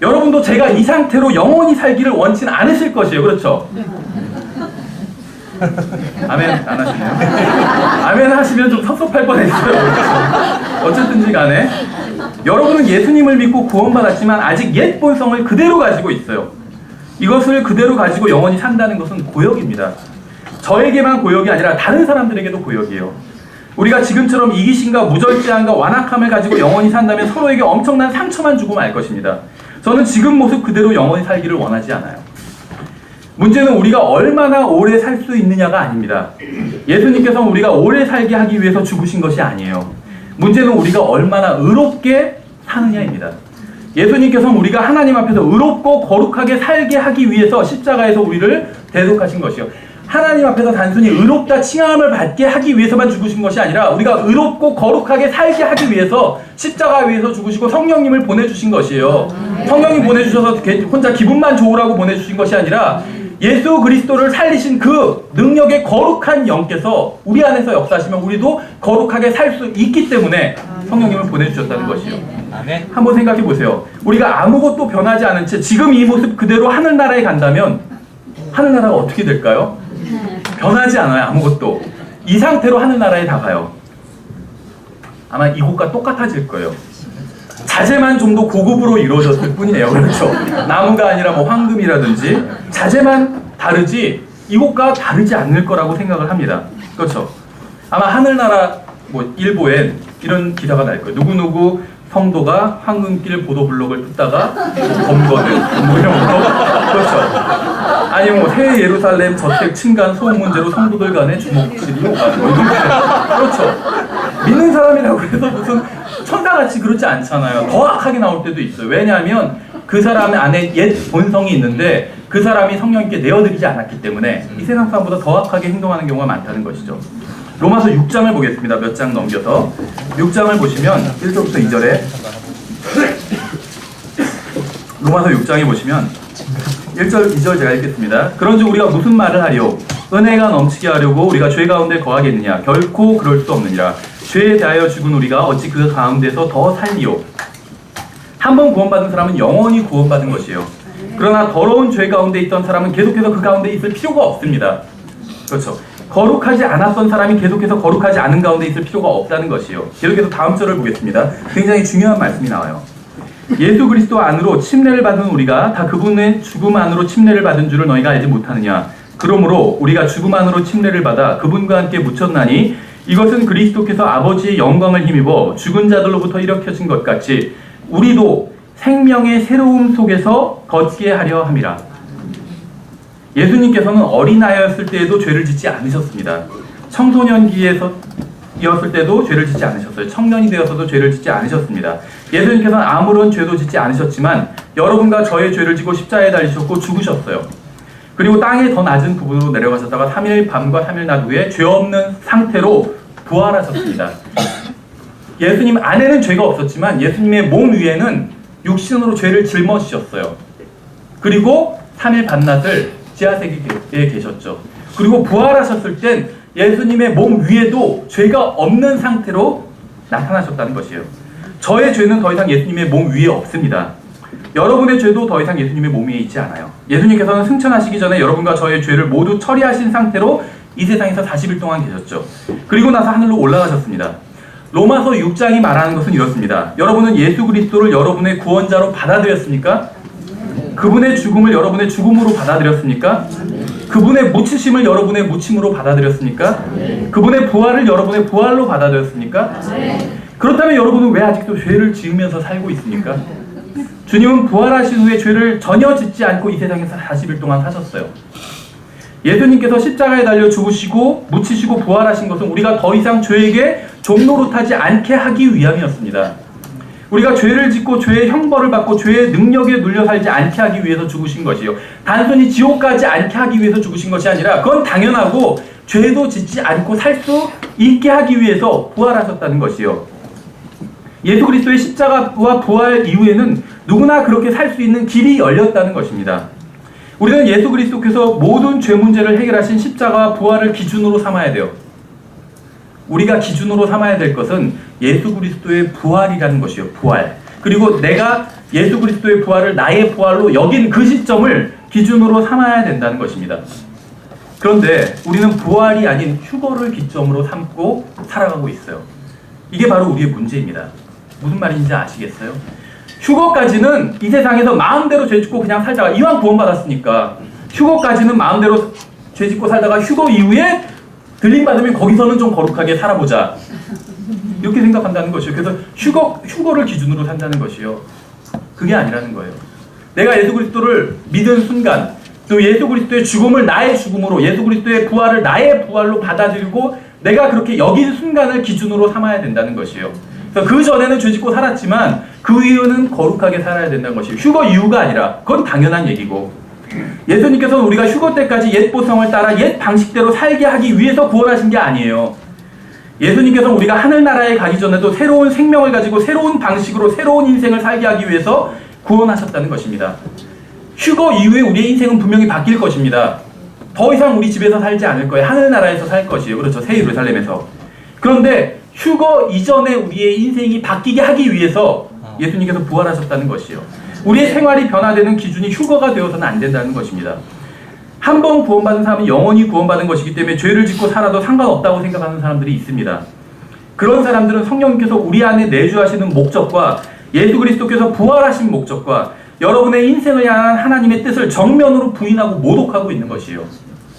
여러분도 제가 이 상태로 영원히 살기를 원치는 않으실 것이에요. 그렇죠? 아멘 안 하시네요. 아멘 하시면 좀 섭섭할 뻔했어요. 어쨌든지 간에 여러분은 예수님을 믿고 구원받았지만 아직 옛 본성을 그대로 가지고 있어요. 이것을 그대로 가지고 영원히 산다는 것은 고역입니다. 저에게만 고역이 아니라 다른 사람들에게도 고역이에요. 우리가 지금처럼 이기심과 무절제함과 완악함을 가지고 영원히 산다면 서로에게 엄청난 상처만 주고 말 것입니다. 저는 지금 모습 그대로 영원히 살기를 원하지 않아요. 문제는 우리가 얼마나 오래 살 수 있느냐가 아닙니다. 예수님께서는 우리가 오래 살게 하기 위해서 죽으신 것이 아니에요. 문제는 우리가 얼마나 의롭게 사느냐입니다. 예수님께서는 우리가 하나님 앞에서 의롭고 거룩하게 살게 하기 위해서 십자가에서 우리를 대속하신 것이요. 하나님 앞에서 단순히 의롭다 칭함을 받게 하기 위해서만 죽으신 것이 아니라 우리가 의롭고 거룩하게 살게 하기 위해서 십자가 위에서 죽으시고 성령님을 보내주신 것이에요. 성령님 보내주셔서 혼자 기분만 좋으라고 보내주신 것이 아니라 예수 그리스도를 살리신 그 능력의 거룩한 영께서 우리 안에서 역사하시면 우리도 거룩하게 살 수 있기 때문에 성령님을 보내주셨다는 것이요. 한번 생각해 보세요. 우리가 아무것도 변하지 않은 채 지금 이 모습 그대로 하늘나라에 간다면 하늘나라가 어떻게 될까요? 변하지 않아요. 아무것도. 이 상태로 하늘나라에 다 가요. 아마 이곳과 똑같아질 거예요. 자재만 좀 더 고급으로 이루어졌을 뿐이에요. 그렇죠? 나무가 아니라 뭐 황금이라든지 자재만 다르지 이곳과 다르지 않을 거라고 생각을 합니다. 그렇죠? 아마 하늘나라 뭐 일보엔 이런 기사가 날 거예요. 누구누구 성도가 황금길 보도블록을 뜯다가 검거된 뭐 이런 거. 그렇죠? 아니면 뭐 새 예루살렘 저택 층간 소음 문제로 성도들 간의 주먹질이 오가는 뭐 이런 거. 그렇죠? 믿는 사람이라고 해서 무슨 천사같이 그렇지 않잖아요. 더 악하게 나올 때도 있어요. 왜냐하면 그 사람 안에 옛 본성이 있는데 그 사람이 성령님께 내어드리지 않았기 때문에 이 세상 사람보다 더 악하게 행동하는 경우가 많다는 것이죠. 로마서 6장을 보겠습니다. 몇 장 넘겨서 6장을 보시면 1절부터 2절에 로마서 6장에 보시면 1절, 2절 제가 읽겠습니다. 그런즉 우리가 무슨 말을 하리요? 은혜가 넘치게 하려고 우리가 죄 가운데 거하겠느냐? 결코 그럴 수 없느니라. 죄에 대하여 죽은 우리가 어찌 그 가운데서 더 살리요? 한 번 구원받은 사람은 영원히 구원받은 것이에요. 그러나 더러운 죄 가운데 있던 사람은 계속해서 그 가운데 있을 필요가 없습니다. 그렇죠. 거룩하지 않았던 사람이 계속해서 거룩하지 않은 가운데 있을 필요가 없다는 것이요. 계속해서 다음 절을 보겠습니다. 굉장히 중요한 말씀이 나와요. 예수 그리스도 안으로 침례를 받은 우리가 다 그분의 죽음 안으로 침례를 받은 줄을 너희가 알지 못하느냐. 그러므로 우리가 죽음 안으로 침례를 받아 그분과 함께 묻혔나니 이것은 그리스도께서 아버지의 영광을 힘입어 죽은 자들로부터 일으켜진 것 같이 우리도 생명의 새로움 속에서 걷게 하려 함이라. 예수님께서는 어린아이였을 때에도 죄를 짓지 않으셨습니다. 청소년기에서였을 때도 죄를 짓지 않으셨어요. 청년이 되어서도 죄를 짓지 않으셨습니다. 예수님께서는 아무런 죄도 짓지 않으셨지만 여러분과 저의 죄를 지고 십자가에 달리셨고 죽으셨어요. 그리고 땅에 더 낮은 부분으로 내려가셨다가 3일 밤과 3일 낮 후에 죄 없는 상태로 부활하셨습니다. 예수님 안에는 죄가 없었지만 예수님의 몸 위에는 육신으로 죄를 짊어지셨어요. 그리고 3일 밤낮을 지하세계에 계셨죠. 그리고 부활하셨을 땐 예수님의 몸 위에도 죄가 없는 상태로 나타나셨다는 것이에요. 저의 죄는 더 이상 예수님의 몸 위에 없습니다. 여러분의 죄도 더 이상 예수님의 몸 위에 있지 않아요. 예수님께서는 승천하시기 전에 여러분과 저의 죄를 모두 처리하신 상태로 이 세상에서 40일 동안 계셨죠. 그리고 나서 하늘로 올라가셨습니다. 로마서 6장이 말하는 것은 이렇습니다. 여러분은 예수 그리스도를 여러분의 구원자로 받아들였습니까? 그분의 죽음을 여러분의 죽음으로 받아들였습니까? 그분의 묻히심을 여러분의 묻힘으로 받아들였습니까? 그분의 부활을 여러분의 부활로 받아들였습니까? 그렇다면 여러분은 왜 아직도 죄를 지으면서 살고 있습니까? 주님은 부활하신 후에 죄를 전혀 짓지 않고 이 세상에서 40일 동안 사셨어요. 예수님께서 십자가에 달려 죽으시고 묻히시고 부활하신 것은 우리가 더 이상 죄에게 종노릇하지 않게 하기 위함이었습니다. 우리가 죄를 짓고 죄의 형벌을 받고 죄의 능력에 눌려 살지 않게 하기 위해서 죽으신 것이요. 단순히 지옥 가지 않게 하기 위해서 죽으신 것이 아니라 그건 당연하고 죄도 짓지 않고 살 수 있게 하기 위해서 부활하셨다는 것이요. 예수 그리스도의 십자가와 부활 이후에는 누구나 그렇게 살 수 있는 길이 열렸다는 것입니다. 우리는 예수 그리스도께서 모든 죄 문제를 해결하신 십자가와 부활을 기준으로 삼아야 돼요. 우리가 기준으로 삼아야 될 것은 예수 그리스도의 부활이라는 것이에요. 부활. 그리고 내가 예수 그리스도의 부활을 나의 부활로 여긴 그 시점을 기준으로 삼아야 된다는 것입니다. 그런데 우리는 부활이 아닌 휴거를 기점으로 삼고 살아가고 있어요. 이게 바로 우리의 문제입니다. 무슨 말인지 아시겠어요? 휴거까지는 이 세상에서 마음대로 죄 짓고 그냥 살다가 이왕 구원받았으니까 휴거까지는 마음대로 죄 짓고 살다가 휴거 이후에 들림받으면 거기서는 좀 거룩하게 살아보자. 이렇게 생각한다는 것이요. 그래서 휴거를 기준으로 산다는 것이요. 그게 아니라는 거예요. 내가 예수 그리스도를 믿은 순간 또 예수 그리스도의 죽음을 나의 죽음으로 예수 그리스도의 부활을 나의 부활로 받아들이고 내가 그렇게 여긴 순간을 기준으로 삼아야 된다는 것이요. 그 전에는 죄 짓고 살았지만 그 이후는 거룩하게 살아야 된다는 것이에요. 휴거 이후가 아니라 그건 당연한 얘기고 예수님께서는 우리가 휴거 때까지 옛 보성을 따라 옛 방식대로 살게 하기 위해서 구원하신 게 아니에요. 예수님께서는 우리가 하늘나라에 가기 전에도 새로운 생명을 가지고 새로운 방식으로 새로운 인생을 살게 하기 위해서 구원하셨다는 것입니다. 휴거 이후에 우리의 인생은 분명히 바뀔 것입니다. 더 이상 우리 집에서 살지 않을 거예요. 하늘나라에서 살 것이에요. 그렇죠. 새 예루살렘에서. 그런데 휴거 이전에 우리의 인생이 바뀌게 하기 위해서 예수님께서 부활하셨다는 것이요. 우리의 생활이 변화되는 기준이 휴거가 되어서는 안 된다는 것입니다. 한 번 구원받은 사람은 영원히 구원받은 것이기 때문에 죄를 짓고 살아도 상관없다고 생각하는 사람들이 있습니다. 그런 사람들은 성령님께서 우리 안에 내주하시는 목적과 예수 그리스도께서 부활하신 목적과 여러분의 인생을 향한 하나님의 뜻을 정면으로 부인하고 모독하고 있는 것이에요.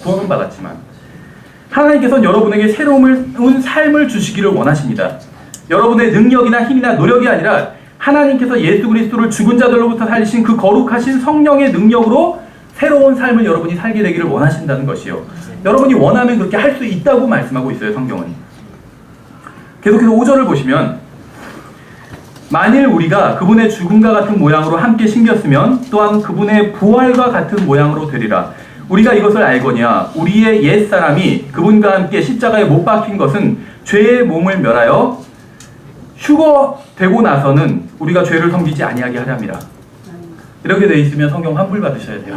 구원은 받았지만 하나님께서는 여러분에게 새로운 삶을 주시기를 원하십니다. 여러분의 능력이나 힘이나 노력이 아니라 하나님께서 예수 그리스도를 죽은 자들로부터 살리신 그 거룩하신 성령의 능력으로 새로운 삶을 여러분이 살게 되기를 원하신다는 것이요. 여러분이 원하면 그렇게 할 수 있다고 말씀하고 있어요. 성경은. 계속해서 5절을 보시면 만일 우리가 그분의 죽음과 같은 모양으로 함께 심겼으면 또한 그분의 부활과 같은 모양으로 되리라. 우리가 이것을 알거니와 우리의 옛사람이 그분과 함께 십자가에 못 박힌 것은 죄의 몸을 멸하여 휴거되고 나서는 우리가 죄를 섬기지 아니하게 하려 함이라. 이렇게 돼 있으면 성경 환불 받으셔야 돼요.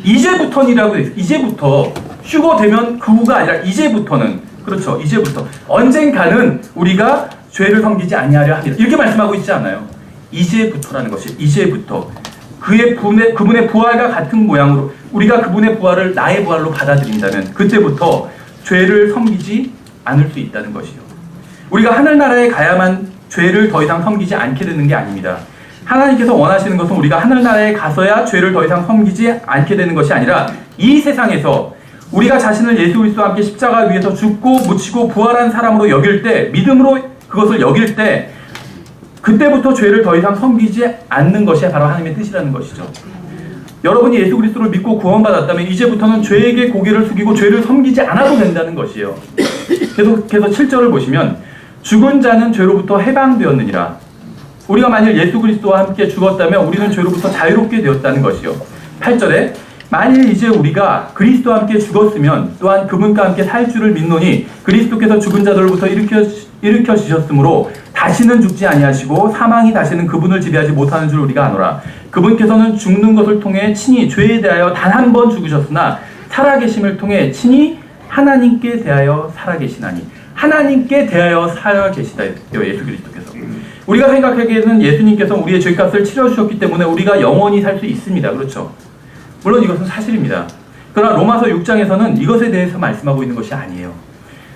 이제부터니라고 돼 있어요. 이제부터 휴거되면 그 후가 아니라 이제부터는 그렇죠. 이제부터 언젠가는 우리가 죄를 섬기지 아니하려 합니다. 이렇게 말씀하고 있지 않아요. 이제부터라는 것이 이제부터 그분의 부활과 같은 모양으로 우리가 그분의 부활을 나의 부활로 받아들인다면 그때부터 죄를 섬기지 않을 수 있다는 것이요. 우리가 하늘나라에 가야만 죄를 더 이상 섬기지 않게 되는 게 아닙니다. 하나님께서 원하시는 것은 우리가 하늘나라에 가서야 죄를 더 이상 섬기지 않게 되는 것이 아니라 이 세상에서 우리가 자신을 예수 그리스도와 함께 십자가 위에서 죽고 묻히고 부활한 사람으로 여길 때, 믿음으로 그것을 여길 때 그때부터 죄를 더 이상 섬기지 않는 것이 바로 하나님의 뜻이라는 것이죠. 여러분이 예수 그리스도를 믿고 구원받았다면 이제부터는 죄에게 고개를 숙이고 죄를 섬기지 않아도 된다는 것이에요. 계속해서 7절을 보시면 죽은 자는 죄로부터 해방되었느니라. 우리가 만일 예수 그리스도와 함께 죽었다면 우리는 죄로부터 자유롭게 되었다는 것이요. 8절에 만일 이제 우리가 그리스도와 함께 죽었으면 또한 그분과 함께 살 줄을 믿노니 그리스도께서 죽은 자들로부터 일으켜 지셨으므로 다시는 죽지 아니하시고 사망이 다시는 그분을 지배하지 못하는 줄 우리가 아노라. 그분께서는 죽는 것을 통해 친히 죄에 대하여 단 한 번 죽으셨으나 살아계심을 통해 친히 하나님께 대하여 살아계시나니. 하나님께 대하여 살아계시다요, 예수 그리스도께서. 우리가 생각하기에는 예수님께서 우리의 죄값을 치러주셨기 때문에 우리가 영원히 살 수 있습니다. 그렇죠? 물론 이것은 사실입니다. 그러나 로마서 6장에서는 이것에 대해서 말씀하고 있는 것이 아니에요.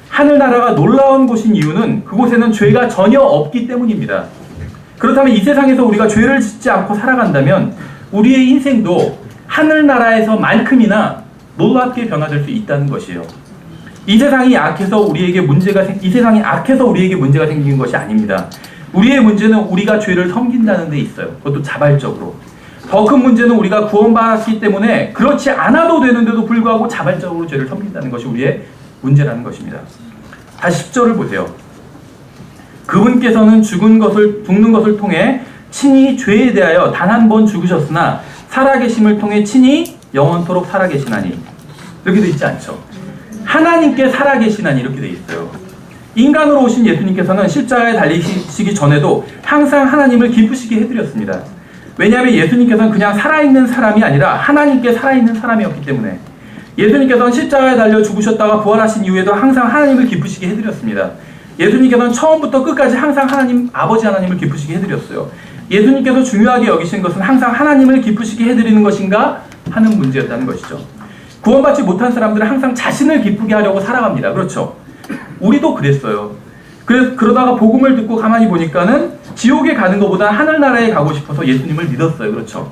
하늘나라가 놀라운 곳인 이유는 그곳에는 죄가 전혀 없기 때문입니다. 그렇다면 이 세상에서 우리가 죄를 짓지 않고 살아간다면 우리의 인생도 하늘나라에서만큼이나 놀랍게 변화될 수 있다는 것이에요. 이 세상이 악해서 우리에게 문제가 생기는 것이 아닙니다. 우리의 문제는 우리가 죄를 섬긴다는 데 있어요. 그것도 자발적으로. 더 큰 문제는 우리가 구원받았기 때문에 그렇지 않아도 되는데도 불구하고 자발적으로 죄를 섬긴다는 것이 우리의 문제라는 것입니다. 다시 10절을 보세요. 그분께서는 죽는 것을 통해 친히 죄에 대하여 단 한 번 죽으셨으나 살아계심을 통해 친히 영원토록 살아계시나니. 이렇게 돼 있지 않죠? 하나님께 살아계시나니 이렇게 돼 있어요. 인간으로 오신 예수님께서는 십자가에 달리시기 전에도 항상 하나님을 기쁘시게 해드렸습니다. 왜냐하면 예수님께서는 그냥 살아있는 사람이 아니라 하나님께 살아있는 사람이었기 때문에 예수님께서는 십자가에 달려 죽으셨다가 부활하신 이후에도 항상 하나님을 기쁘시게 해드렸습니다. 예수님께서는 처음부터 끝까지 항상 아버지 하나님을 기쁘시게 해드렸어요. 예수님께서 중요하게 여기신 것은 항상 하나님을 기쁘시게 해드리는 것인가 하는 문제였다는 것이죠. 구원받지 못한 사람들은 항상 자신을 기쁘게 하려고 살아갑니다. 그렇죠? 우리도 그랬어요. 그러다가 복음을 듣고 가만히 보니까는 지옥에 가는 것보다 하늘나라에 가고 싶어서 예수님을 믿었어요. 그렇죠?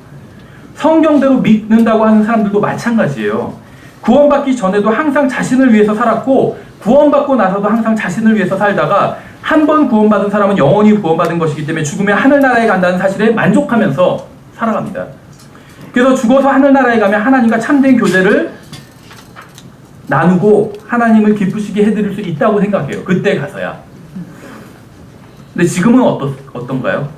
성경대로 믿는다고 하는 사람들도 마찬가지예요. 구원받기 전에도 항상 자신을 위해서 살았고 구원받고 나서도 항상 자신을 위해서 살다가 한 번 구원받은 사람은 영원히 구원받은 것이기 때문에 죽으면 하늘나라에 간다는 사실에 만족하면서 살아갑니다. 그래서 죽어서 하늘나라에 가면 하나님과 참된 교제를 나누고 하나님을 기쁘시게 해드릴 수 있다고 생각해요. 그때 가서야. 근데 지금은 어떤가요?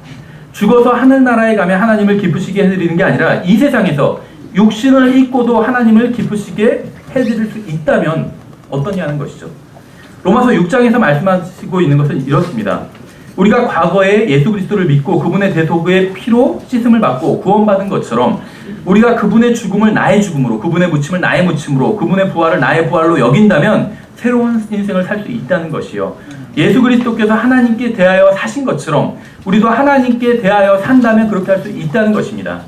죽어서 하늘나라에 가면 하나님을 기쁘시게 해드리는 게 아니라 이 세상에서 육신을 입고도 하나님을 기쁘시게 해드릴 수 있다면 어떠냐는 것이죠. 로마서 6장에서 말씀하시고 있는 것은 이렇습니다. 우리가 과거에 예수 그리스도를 믿고 그분의 대속의 피로 씻음을 받고 구원받은 것처럼 우리가 그분의 죽음을 나의 죽음으로, 그분의 묻힘을 나의 묻힘으로, 그분의 부활을 나의 부활로 여긴다면 새로운 인생을 살 수 있다는 것이요. 예수 그리스도께서 하나님께 대하여 사신 것처럼 우리도 하나님께 대하여 산다면 그렇게 할 수 있다는 것입니다.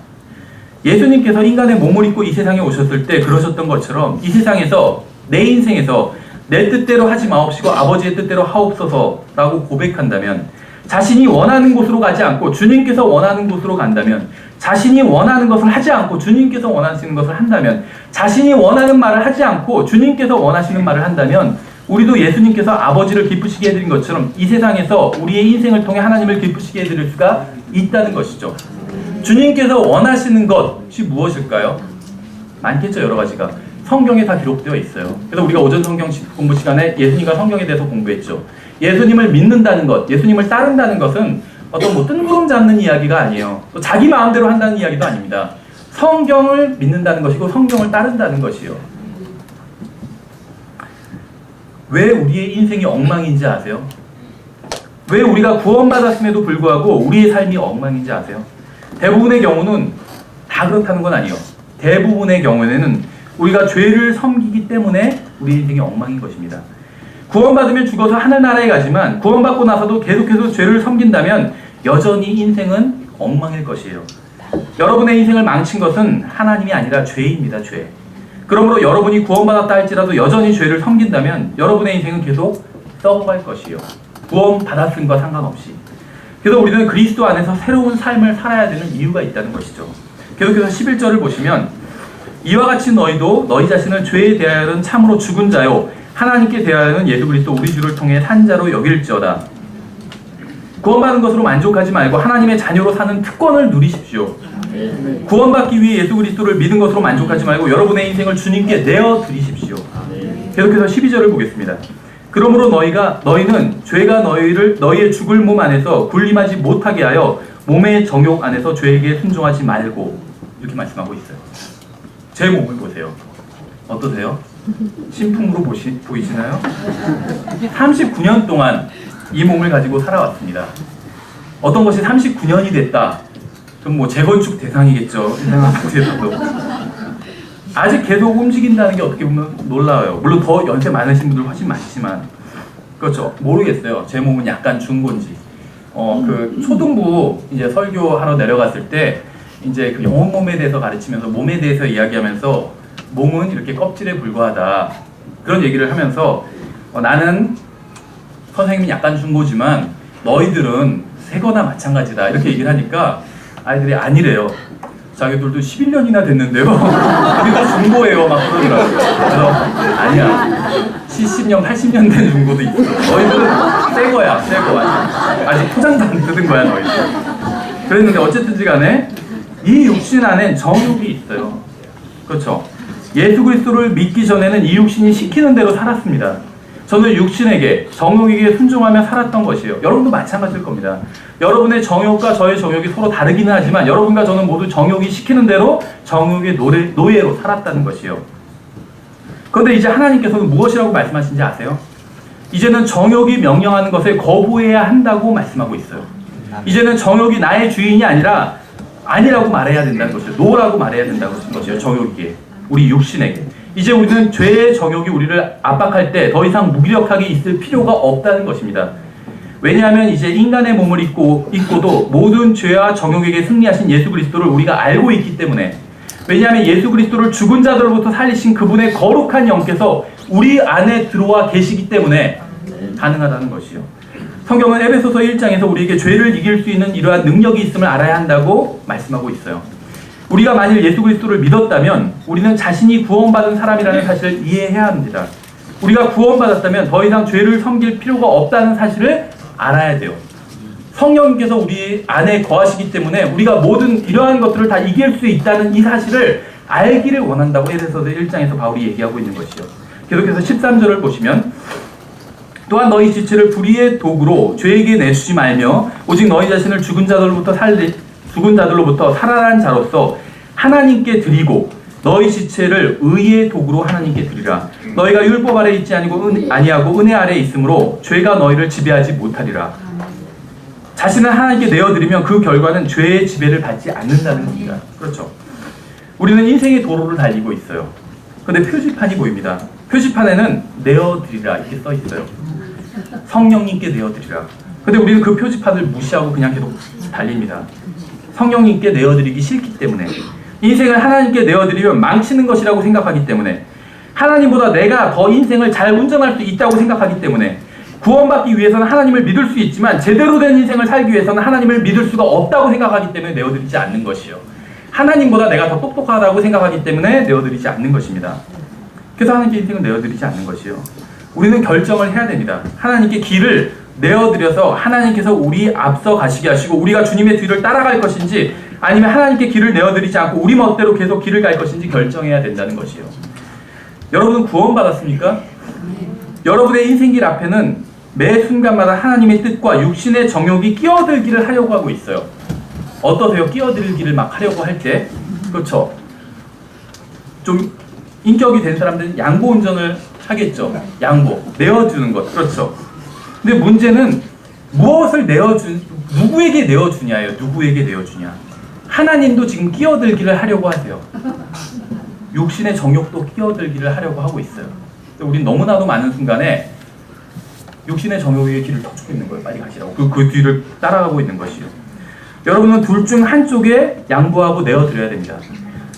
예수님께서 인간의 몸을 입고 이 세상에 오셨을 때 그러셨던 것처럼 이 세상에서 내 인생에서 내 뜻대로 하지 마옵시고 아버지의 뜻대로 하옵소서라고 고백한다면, 자신이 원하는 곳으로 가지 않고 주님께서 원하는 곳으로 간다면, 자신이 원하는 것을 하지 않고 주님께서 원하시는 것을 한다면, 자신이 원하는 말을 하지 않고 주님께서 원하시는 말을 한다면 우리도 예수님께서 아버지를 기쁘시게 해드린 것처럼 이 세상에서 우리의 인생을 통해 하나님을 기쁘시게 해드릴 수가 있다는 것이죠. 주님께서 원하시는 것이 무엇일까요? 많겠죠, 여러 가지가. 성경에 다 기록되어 있어요. 그래서 우리가 오전 성경 공부 시간에 예수님과 성경에 대해서 공부했죠. 예수님을 믿는다는 것, 예수님을 따른다는 것은 어떤 뜬구름 잡는 이야기가 아니에요. 또 자기 마음대로 한다는 이야기도 아닙니다. 성경을 믿는다는 것이고 성경을 따른다는 것이요. 왜 우리의 인생이 엉망인지 아세요? 왜 우리가 구원받았음에도 불구하고 우리의 삶이 엉망인지 아세요? 대부분의 경우는 다 그렇다는 건 아니에요. 대부분의 경우에는 우리가 죄를 섬기기 때문에 우리 인생이 엉망인 것입니다. 구원받으면 죽어서 하늘나라에 가지만 구원받고 나서도 계속해서 죄를 섬긴다면 여전히 인생은 엉망일 것이에요. 여러분의 인생을 망친 것은 하나님이 아니라 죄입니다. 죄. 그러므로 여러분이 구원받았다 할지라도 여전히 죄를 섬긴다면 여러분의 인생은 계속 썩어갈 것이요. 구원받았음과 상관없이. 그래서 우리는 그리스도 안에서 새로운 삶을 살아야 되는 이유가 있다는 것이죠. 계속해서 11절을 보시면 이와 같이 너희도 너희 자신을 죄에 대하여는 참으로 죽은 자요 하나님께 대하여는 예수 그리스도 우리 주를 통해 산 자로 여길지어다. 구원받은 것으로 만족하지 말고 하나님의 자녀로 사는 특권을 누리십시오. 구원받기 위해 예수 그리스도를 믿은 것으로 만족하지 말고 여러분의 인생을 주님께 내어드리십시오. 계속해서 12절을 보겠습니다. 그러므로 너희는 죄가 너희의 죽을 몸 안에서 군림하지 못하게 하여 몸의 정욕 안에서 죄에게 순종하지 말고, 이렇게 말씀하고 있어요. 제 몸을 보세요. 어떠세요? 신품으로 보이시나요? 39년 동안 이 몸을 가지고 살아왔습니다. 어떤 것이 39년이 됐다. 좀 뭐 재건축 대상이겠죠. 세상 상태에서도. 아직 계속 움직인다는 게 어떻게 보면 놀라워요. 물론 더 연세 많으신 분들 훨씬 많지만. 그렇죠. 모르겠어요. 제 몸은 약간 준 건지. 그 초등부 이제 설교하러 내려갔을 때 이제 그 영혼 몸에 대해서 가르치면서 몸에 대해서 이야기하면서 몸은 이렇게 껍질에 불과하다. 그런 얘기를 하면서 나는 선생님이 약간 준 거지만 너희들은 새거나 마찬가지다. 이렇게 얘기를 하니까 아이들이 아니래요. 자기들도 11년이나 됐는데요. 우리가 중고예요. 막 그러더라고요. 그래서 아니야. 70년, 80년 된 중고도 있어. 너희들은 새 거야. 새 거. 아직 포장도 안 뜯은 거야. 너희들. 그랬는데 어쨌든지 간에 이 육신 안엔 정욕이 있어요. 그렇죠. 예수 그리스도를 믿기 전에는 이 육신이 시키는 대로 살았습니다. 저는 육신에게, 정욕에게 순종하며 살았던 것이에요. 여러분도 마찬가지일 겁니다. 여러분의 정욕과 저의 정욕이 서로 다르기는 하지만 여러분과 저는 모두 정욕이 시키는 대로 정욕의 노예로 살았다는 것이에요. 그런데 이제 하나님께서는 무엇이라고 말씀하신지 아세요? 이제는 정욕이 명령하는 것을 거부해야 한다고 말씀하고 있어요. 이제는 정욕이 나의 주인이 아니라고 말해야 된다는 것이에요. 노라고 말해야 된다는 것이에요. 정욕에게. 우리 육신에게. 이제 우리는 죄의 정욕이 우리를 압박할 때 더 이상 무기력하게 있을 필요가 없다는 것입니다. 왜냐하면 이제 인간의 몸을 입고도 모든 죄와 정욕에게 승리하신 예수 그리스도를 우리가 알고 있기 때문에, 왜냐하면 예수 그리스도를 죽은 자들로부터 살리신 그분의 거룩한 영께서 우리 안에 들어와 계시기 때문에 가능하다는 것이요. 성경은 에베소서 1장에서 우리에게 죄를 이길 수 있는 이러한 능력이 있음을 알아야 한다고 말씀하고 있어요. 우리가 만일 예수 그리스도를 믿었다면 우리는 자신이 구원받은 사람이라는 사실을 이해해야 합니다. 우리가 구원받았다면 더 이상 죄를 섬길 필요가 없다는 사실을 알아야 돼요. 성령님께서 우리 안에 거하시기 때문에 우리가 모든 이러한 것들을 다 이길 수 있다는 이 사실을 알기를 원한다고 에베소서 1장에서 바울이 얘기하고 있는 것이요. 계속해서 13절을 보시면 또한 너희 지체를 불의의 도구로 죄에게 내주지 말며 오직 너희 자신을 죽은 자들로부터 살아난 자로서 하나님께 드리고 너희 지체를 의의 도구로 하나님께 드리라. 너희가 율법 아래 있지 아니하고 은혜 아래 있으므로 죄가 너희를 지배하지 못하리라. 자신을 하나님께 내어드리면 그 결과는 죄의 지배를 받지 않는다는 겁니다. 그렇죠. 우리는 인생의 도로를 달리고 있어요. 그런데 표지판이 보입니다. 표지판에는 내어드리라 이렇게 써 있어요. 성령님께 내어드리라. 근데 우리는 그 표지판을 무시하고 그냥 계속 달립니다. 성령님께 내어드리기 싫기 때문에, 인생을 하나님께 내어드리면 망치는 것이라고 생각하기 때문에, 하나님보다 내가 더 인생을 잘 운전할 수 있다고 생각하기 때문에, 구원받기 위해서는 하나님을 믿을 수 있지만 제대로 된 인생을 살기 위해서는 하나님을 믿을 수가 없다고 생각하기 때문에 내어드리지 않는 것이요. 하나님보다 내가 더 똑똑하다고 생각하기 때문에 내어드리지 않는 것입니다. 그래서 하나님께 인생을 내어드리지 않는 것이요. 우리는 결정을 해야 됩니다. 하나님께 길을 내어드려서 하나님께서 우리 앞서 가시게 하시고 우리가 주님의 뒤를 따라갈 것인지, 아니면 하나님께 길을 내어드리지 않고 우리 멋대로 계속 길을 갈 것인지 결정해야 된다는 것이요. 여러분은 구원받았습니까? 여러분의 인생길 앞에는 매 순간마다 하나님의 뜻과 육신의 정욕이 끼어들기를 하려고 하고 있어요. 어떠세요? 끼어들기를 막 하려고 할 때. 그렇죠. 좀 인격이 된 사람들은 양보 운전을 하겠죠. 양보. 내어주는 것. 그렇죠. 근데 문제는 무엇을 누구에게 내어주냐예요. 누구에게 내어주냐. 하나님도 지금 끼어들기를 하려고 하세요. 육신의 정욕도 끼어들기를 하려고 하고 있어요. 우린 너무나도 많은 순간에 육신의 정욕의 길을 터주고 있는 거예요. 빨리 가시라고. 그 뒤를 따라가고 있는 것이요. 여러분은 둘 중 한쪽에 양보하고 내어드려야 됩니다.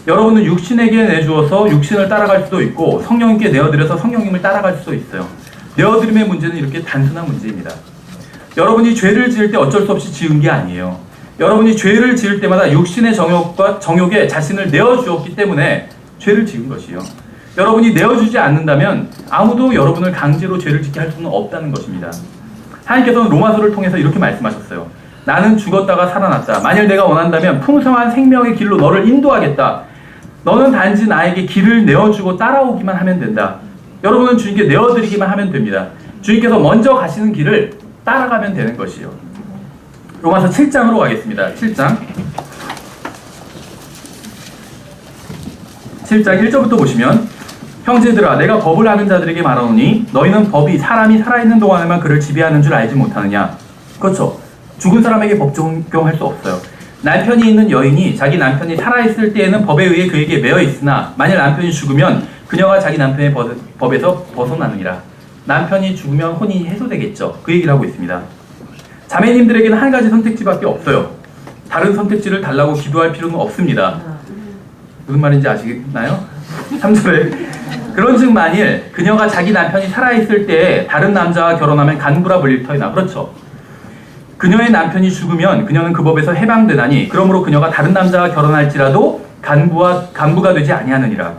여러분은 육신에게 내주어서 육신을 따라갈 수도 있고 성령님께 내어드려서 성령님을 따라갈 수도 있어요. 내어드림의 문제는 이렇게 단순한 문제입니다. 여러분이 죄를 지을 때 어쩔 수 없이 지은 게 아니에요. 여러분이 죄를 지을 때마다 육신의 정욕에 자신을 내어주었기 때문에 죄를 지은 것이요. 여러분이 내어주지 않는다면 아무도 여러분을 강제로 죄를 짓게 할 수는 없다는 것입니다. 하나님께서는 로마서를 통해서 이렇게 말씀하셨어요. 나는 죽었다가 살아났다. 만일 내가 원한다면 풍성한 생명의 길로 너를 인도하겠다. 너는 단지 나에게 길을 내어주고 따라오기만 하면 된다. 여러분은 주님께 내어드리기만 하면 됩니다. 주님께서 먼저 가시는 길을 따라가면 되는 것이요. 로마서 7장으로 가겠습니다. 7장 1절부터 보시면 형제들아 내가 법을 아는 자들에게 말하노니 너희는 법이 사람이 살아있는 동안에만 그를 지배하는 줄 알지 못하느냐. 그렇죠. 죽은 사람에게 법 적용할 수 없어요. 남편이 있는 여인이 자기 남편이 살아있을 때에는 법에 의해 그에게 매여 있으나 만일 남편이 죽으면 그녀가 자기 남편의 법에서 벗어나느니라. 남편이 죽으면 혼인이 해소되겠죠. 그 얘기를 하고 있습니다. 자매님들에게는 한 가지 선택지밖에 없어요. 다른 선택지를 달라고 기도할 필요는 없습니다. 무슨 말인지 아시나요? 3절에 그런즉 만일 그녀가 자기 남편이 살아있을 때에 다른 남자와 결혼하면 간부라 불릴 터이나. 그렇죠. 그녀의 남편이 죽으면 그녀는 그 법에서 해방되나니 그러므로 그녀가 다른 남자와 결혼할지라도 간부가 되지 아니하느니라.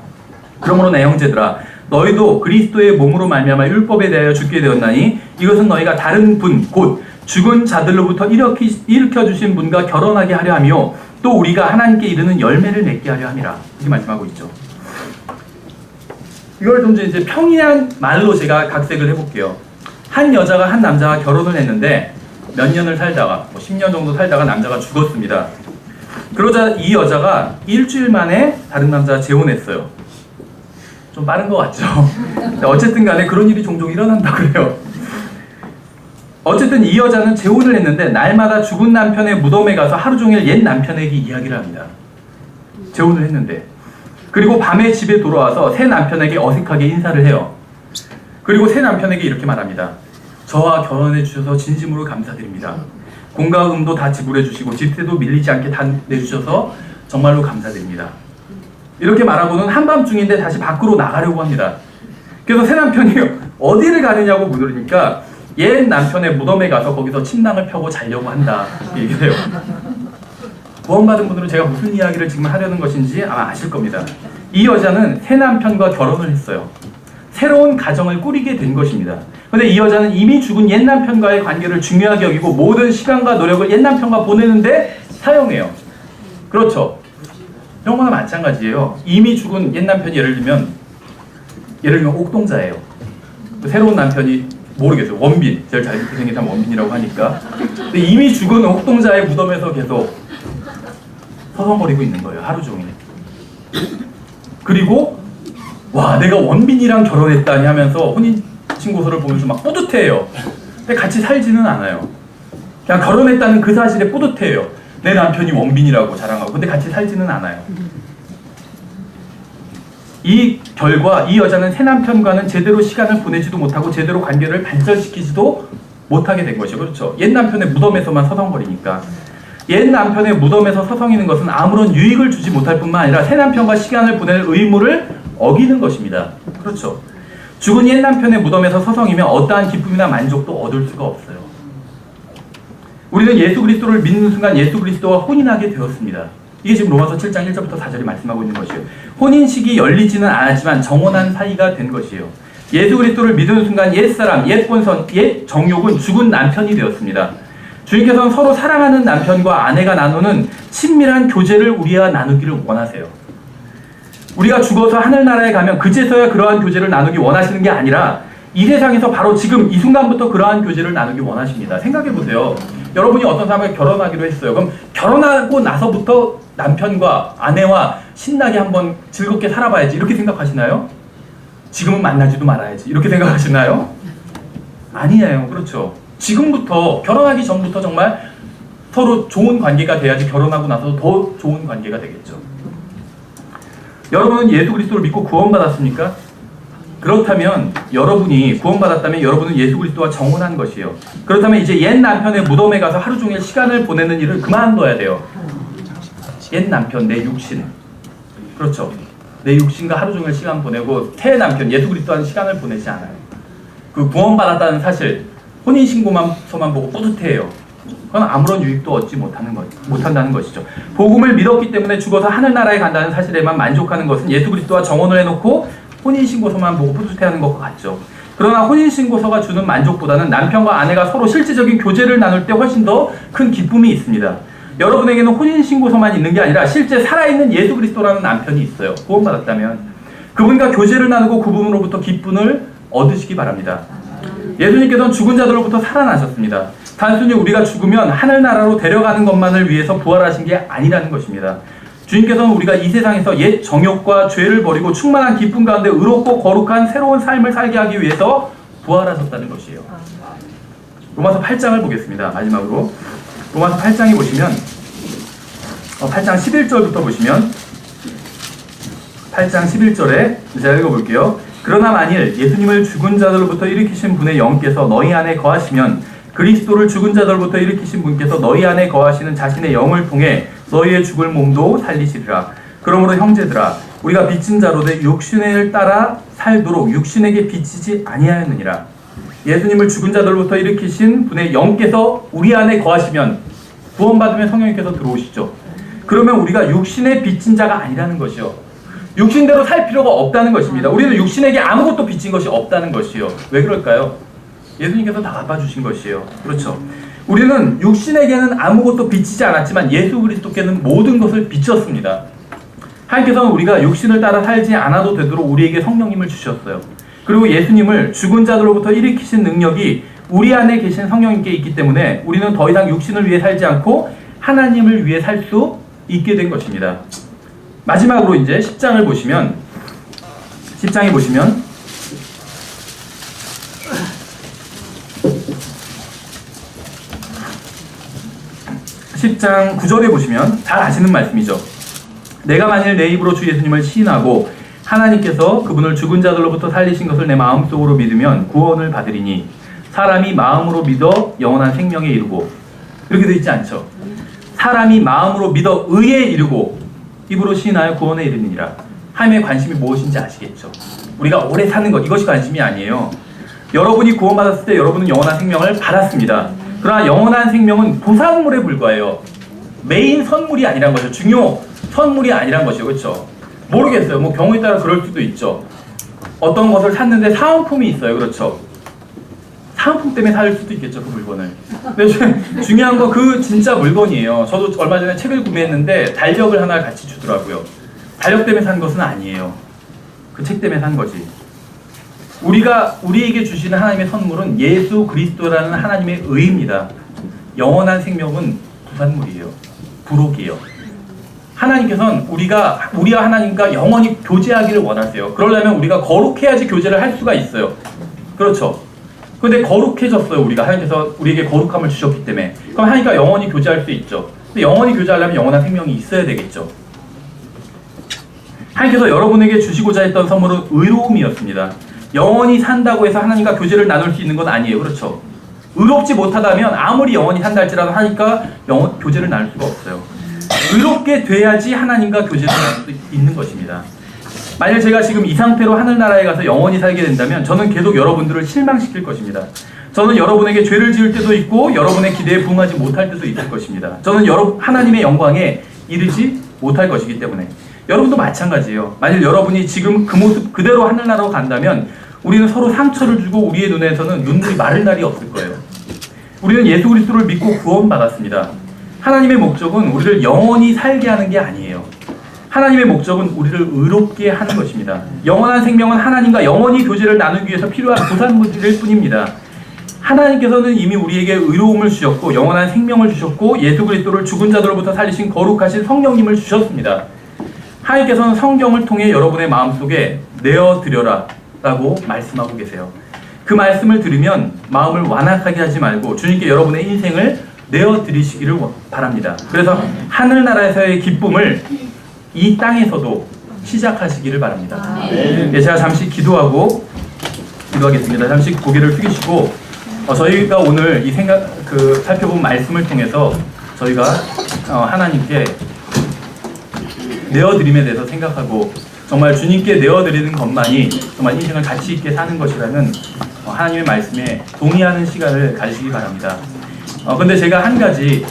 그러므로 내 형제들아 너희도 그리스도의 몸으로 말미암아 율법에 대하여 죽게 되었나니 이것은 너희가 다른 분 곧 죽은 자들로부터 일으켜 주신 분과 결혼하게 하려 하며 또 우리가 하나님께 이르는 열매를 맺게 하려 함이라. 이렇게 말씀하고 있죠. 이걸 좀 이제 평이한 말로 제가 각색을 해볼게요. 한 여자가 한 남자와 결혼을 했는데 몇 년을 살다가 10년 정도 살다가 남자가 죽었습니다. 그러자 이 여자가 일주일 만에 다른 남자와 재혼했어요. 좀 빠른 것 같죠? 어쨌든 간에 그런 일이 종종 일어난다고 그래요. 어쨌든 이 여자는 재혼을 했는데 날마다 죽은 남편의 무덤에 가서 하루 종일 옛 남편에게 이야기를 합니다. 재혼을 했는데. 그리고 밤에 집에 돌아와서 새 남편에게 어색하게 인사를 해요. 그리고 새 남편에게 이렇게 말합니다. 저와 결혼해 주셔서 진심으로 감사드립니다. 공과 음도 다 지불해 주시고 집세도 밀리지 않게 다 내주셔서 정말로 감사드립니다. 이렇게 말하고는 한밤중인데 다시 밖으로 나가려고 합니다. 그래서 새 남편이 어디를 가느냐고 물으니까 옛 남편의 무덤에 가서 거기서 침낭을 펴고 자려고 한다. 이렇게 얘기를 해요. 구원받은 분들은 제가 무슨 이야기를 지금 하려는 것인지 아마 아실 겁니다. 이 여자는 새 남편과 결혼을 했어요. 새로운 가정을 꾸리게 된 것입니다. 그런데 이 여자는 이미 죽은 옛 남편과의 관계를 중요하게 여기고 모든 시간과 노력을 옛 남편과 보내는데 사용해요. 그렇죠. 이런 거나 마찬가지예요. 이미 죽은 옛 남편이 예를 들면 옥동자예요. 새로운 남편이 모르겠어요. 원빈. 제일 잘생긴 사람 원빈이라고 하니까. 근데 이미 죽은 옥동자의 무덤에서 계속 서성거리고 있는 거예요. 하루 종일. 그리고 와 내가 원빈이랑 결혼했다니 하면서 혼인신고서를 보면서 막 뿌듯해해요. 근데 같이 살지는 않아요. 그냥 결혼했다는 그 사실에 뿌듯해해요. 내 남편이 원빈이라고 자랑하고. 근데 같이 살지는 않아요. 이 결과 이 여자는 새 남편과는 제대로 시간을 보내지도 못하고 제대로 관계를 발전시키지도 못하게 된 것이죠. 그렇죠. 옛 남편의 무덤에서만 서성거리니까. 옛 남편의 무덤에서 서성이는 것은 아무런 유익을 주지 못할 뿐만 아니라 새 남편과 시간을 보낼 의무를 어기는 것입니다. 그렇죠. 죽은 옛 남편의 무덤에서 서성이면 어떠한 기쁨이나 만족도 얻을 수가 없어요. 우리는 예수 그리스도를 믿는 순간 예수 그리스도와 혼인하게 되었습니다. 이게 지금 로마서 7장 1절부터 4절이 말씀하고 있는 것이에요. 혼인식이 열리지는 않았지만 정혼한 사이가 된 것이에요. 예수 그리스도를 믿는 순간 옛사람, 옛 본성, 옛 정욕은 죽은 남편이 되었습니다. 주님께서는 서로 사랑하는 남편과 아내가 나누는 친밀한 교제를 우리와 나누기를 원하세요. 우리가 죽어서 하늘나라에 가면 그제서야 그러한 교제를 나누기 원하시는 게 아니라 이 세상에서 바로 지금 이 순간부터 그러한 교제를 나누기 원하십니다. 생각해보세요. 여러분이 어떤 사람과 결혼하기로 했어요. 그럼 결혼하고 나서부터 남편과 아내와 신나게 한번 즐겁게 살아봐야지 이렇게 생각하시나요? 지금은 만나지도 말아야지 이렇게 생각하시나요? 아니에요. 그렇죠. 지금부터 결혼하기 전부터 정말 서로 좋은 관계가 돼야지 결혼하고 나서 더 좋은 관계가 되겠죠. 여러분은 예수 그리스도를 믿고 구원받았습니까? 그렇다면 여러분이 구원받았다면 여러분은 예수 그리스도와 정혼한 것이에요. 그렇다면 이제 옛 남편의 무덤에 가서 하루 종일 시간을 보내는 일을 그만둬야 돼요. 옛 남편, 내 육신. 그렇죠. 내 육신과 하루 종일 시간 보내고 새 남편, 예수 그리스도와는 시간을 보내지 않아요. 그 구원받았다는 사실, 혼인신고서만 보고 뿌듯해요. 그건 아무런 유익도 얻지 못한다는 것이죠. 복음을 믿었기 때문에 죽어서 하늘나라에 간다는 사실에만 만족하는 것은 예수 그리스도와 정혼을 해놓고 혼인신고서만 보고 뿌듯해하는 것과 같죠. 그러나 혼인신고서가 주는 만족보다는 남편과 아내가 서로 실질적인 교제를 나눌 때 훨씬 더 큰 기쁨이 있습니다. 여러분에게는 혼인신고서만 있는 게 아니라 실제 살아있는 예수 그리스도라는 남편이 있어요. 구원받았다면 그분과 교제를 나누고 그분으로부터 기쁨을 얻으시기 바랍니다. 예수님께서는 죽은 자들로부터 살아나셨습니다. 단순히 우리가 죽으면 하늘나라로 데려가는 것만을 위해서 부활하신 게 아니라는 것입니다. 주님께서는 우리가 이 세상에서 옛 정욕과 죄를 버리고 충만한 기쁨 가운데 의롭고 거룩한 새로운 삶을 살게 하기 위해서 부활하셨다는 것이에요. 로마서 8장을 보겠습니다. 마지막으로 로마서 8장에 보시면 8장 11절부터 보시면 8장 11절에 제가 읽어볼게요. 그러나 만일 예수님을 죽은 자들로부터 일으키신 분의 영께서 너희 안에 거하시면 그리스도를 죽은 자들로부터 일으키신 분께서 너희 안에 거하시는 자신의 영을 통해 너희의 죽을 몸도 살리시리라. 그러므로 형제들아 우리가 빚진 자로되 육신을 따라 살도록 육신에게 빚지지 아니하였느니라. 예수님을 죽은 자들로부터 일으키신 분의 영께서 우리 안에 거하시면 구원받으면 성령님께서 들어오시죠. 그러면 우리가 육신에 빚진 자가 아니라는 것이요. 육신대로 살 필요가 없다는 것입니다. 우리는 육신에게 아무것도 빚진 것이 없다는 것이요. 왜 그럴까요? 예수님께서 다 갚아주신 것이에요. 그렇죠. 우리는 육신에게는 아무것도 빚지지 않았지만 예수 그리스도께는 모든 것을 빚졌습니다. 하나님께서는 우리가 육신을 따라 살지 않아도 되도록 우리에게 성령님을 주셨어요. 그리고 예수님을 죽은 자들로부터 일으키신 능력이 우리 안에 계신 성령님께 있기 때문에 우리는 더 이상 육신을 위해 살지 않고 하나님을 위해 살 수 있게 된 것입니다. 마지막으로 이제 10장에 보시면 10장 9절에 보시면 잘 아시는 말씀이죠. 내가 만일 내 입으로 주 예수님을 시인하고 하나님께서 그분을 죽은 자들로부터 살리신 것을 내 마음속으로 믿으면 구원을 받으리니 사람이 마음으로 믿어 영원한 생명에 이르고 이렇게 되어 있지 않죠. 사람이 마음으로 믿어 의에 이르고 입으로 시인하여 구원에 이르느니라. 하나님의 관심이 무엇인지 아시겠죠. 우리가 오래 사는 것 이것이 관심이 아니에요. 여러분이 구원받았을 때 여러분은 영원한 생명을 받았습니다. 그러나 영원한 생명은 보상물에 불과해요. 메인 선물이 아니란 거죠. 중요 선물이 아니란 것이죠. 그렇죠? 모르겠어요. 뭐 경우에 따라 그럴 수도 있죠. 어떤 것을 샀는데 사은품이 있어요. 그렇죠? 사은품 때문에 살 수도 있겠죠. 그 물건을. 근데 중요한 거 그 진짜 물건이에요. 저도 얼마 전에 책을 구매했는데 달력을 하나 같이 주더라고요. 달력 때문에 산 것은 아니에요. 그 책 때문에 산 거지. 우리에게 주시는 하나님의 선물은 예수 그리스도라는 하나님의 의입니다. 영원한 생명은 부산물이에요. 부록이에요. 하나님께서는 우리와 하나님과 영원히 교제하기를 원하세요. 그러려면 우리가 거룩해야지 교제를 할 수가 있어요. 그렇죠? 근데 거룩해졌어요. 하나님께서 우리에게 거룩함을 주셨기 때문에. 그럼 하나님과 영원히 교제할 수 있죠. 근데 영원히 교제하려면 영원한 생명이 있어야 되겠죠. 하나님께서 여러분에게 주시고자 했던 선물은 의로움이었습니다. 영원히 산다고 해서 하나님과 교제를 나눌 수 있는 건 아니에요. 그렇죠? 의롭지 못하다면 아무리 영원히 산다 할지라도 하나님과 교제를 나눌 수가 없어요. 의롭게 돼야지 하나님과 교제를 나눌 수 있는 것입니다. 만약 제가 지금 이 상태로 하늘나라에 가서 영원히 살게 된다면 저는 계속 여러분들을 실망시킬 것입니다. 저는 여러분에게 죄를 지을 때도 있고 여러분의 기대에 부응하지 못할 때도 있을 것입니다. 저는 하나님의 영광에 이르지 못할 것이기 때문에 여러분도 마찬가지예요. 만약 여러분이 지금 그 모습 그대로 하늘나라로 간다면 우리는 서로 상처를 주고 우리의 눈에서는 눈물이 마를 날이 없을 거예요. 우리는 예수 그리스도를 믿고 구원받았습니다. 하나님의 목적은 우리를 영원히 살게 하는 게 아니에요. 하나님의 목적은 우리를 의롭게 하는 것입니다. 영원한 생명은 하나님과 영원히 교제를 나누기 위해서 필요한 부산물일 뿐입니다. 하나님께서는 이미 우리에게 의로움을 주셨고 영원한 생명을 주셨고 예수 그리스도를 죽은 자들로부터 살리신 거룩하신 성령님을 주셨습니다. 하나님께서는 성경을 통해 여러분의 마음속에 내어드려라 라고 말씀하고 계세요. 그 말씀을 들으면 마음을 완악하게 하지 말고 주님께 여러분의 인생을 내어드리시기를 바랍니다. 그래서 하늘나라에서의 기쁨을 이 땅에서도 시작하시기를 바랍니다. 예, 제가 잠시 기도하겠습니다. 잠시 고개를 숙이시고 저희가 오늘 이 살펴본 말씀을 통해서 저희가 하나님께 내어드림에 대해서 생각하고 정말 주님께 내어드리는 것만이 정말 인생을 가치 있게 사는 것이라면 하나님의 말씀에 동의하는 시간을 가지시기 바랍니다. 근데 제가 한 가지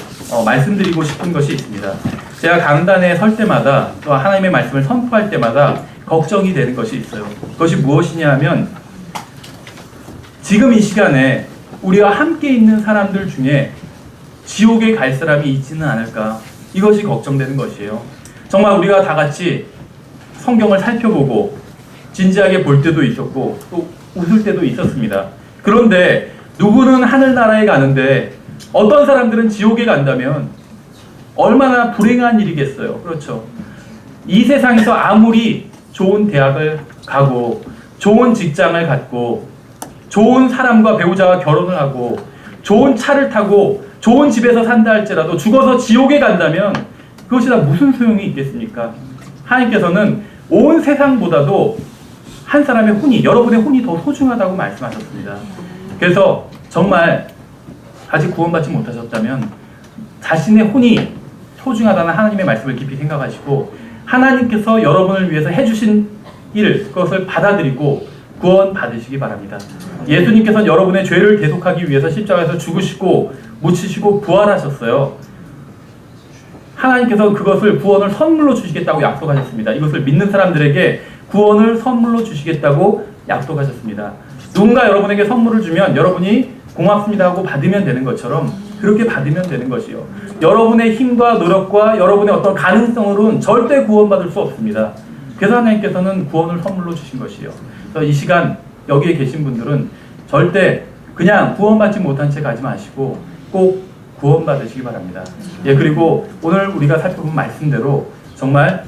말씀드리고 싶은 것이 있습니다. 제가 강단에 설 때마다 또 하나님의 말씀을 선포할 때마다 걱정이 되는 것이 있어요. 그것이 무엇이냐 하면 지금 이 시간에 우리와 함께 있는 사람들 중에 지옥에 갈 사람이 있지는 않을까, 이것이 걱정되는 것이에요. 정말 우리가 다 같이 성경을 살펴보고 진지하게 볼 때도 있었고 또 웃을 때도 있었습니다. 그런데 누구는 하늘나라에 가는데 어떤 사람들은 지옥에 간다면 얼마나 불행한 일이겠어요. 그렇죠. 이 세상에서 아무리 좋은 대학을 가고 좋은 직장을 갖고 좋은 사람과 배우자와 결혼을 하고 좋은 차를 타고 좋은 집에서 산다 할지라도 죽어서 지옥에 간다면 그것이 다 무슨 소용이 있겠습니까? 하나님께서는 온 세상보다도 한 사람의 혼이, 여러분의 혼이 더 소중하다고 말씀하셨습니다. 그래서 정말 아직 구원받지 못하셨다면 자신의 혼이 소중하다는 하나님의 말씀을 깊이 생각하시고 하나님께서 여러분을 위해서 해주신 일, 그것을 받아들이고 구원 받으시기 바랍니다. 예수님께서는 여러분의 죄를 대속하기 위해서 십자가에서 죽으시고 묻히시고 부활하셨어요. 하나님께서 그것을 구원을 선물로 주시겠다고 약속하셨습니다. 이것을 믿는 사람들에게 구원을 선물로 주시겠다고 약속하셨습니다. 누군가 여러분에게 선물을 주면 여러분이 고맙습니다 하고 받으면 되는 것처럼 그렇게 받으면 되는 것이요. 여러분의 힘과 노력과 여러분의 어떤 가능성으로는 절대 구원받을 수 없습니다. 그래서 하나님께서는 구원을 선물로 주신 것이요. 그래서 이 시간 여기에 계신 분들은 절대 그냥 구원받지 못한 채 가지 마시고 꼭 구원받으시기 바랍니다. 예, 그리고 오늘 우리가 살펴본 말씀대로 정말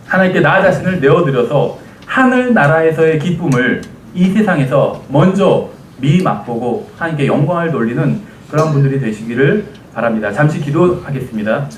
하나님께 나 자신을 내어드려서 하늘나라에서의 기쁨을 이 세상에서 먼저 미리 맛보고 하나님께 영광을 돌리는 그런 분들이 되시기를 바랍니다. 잠시 기도하겠습니다.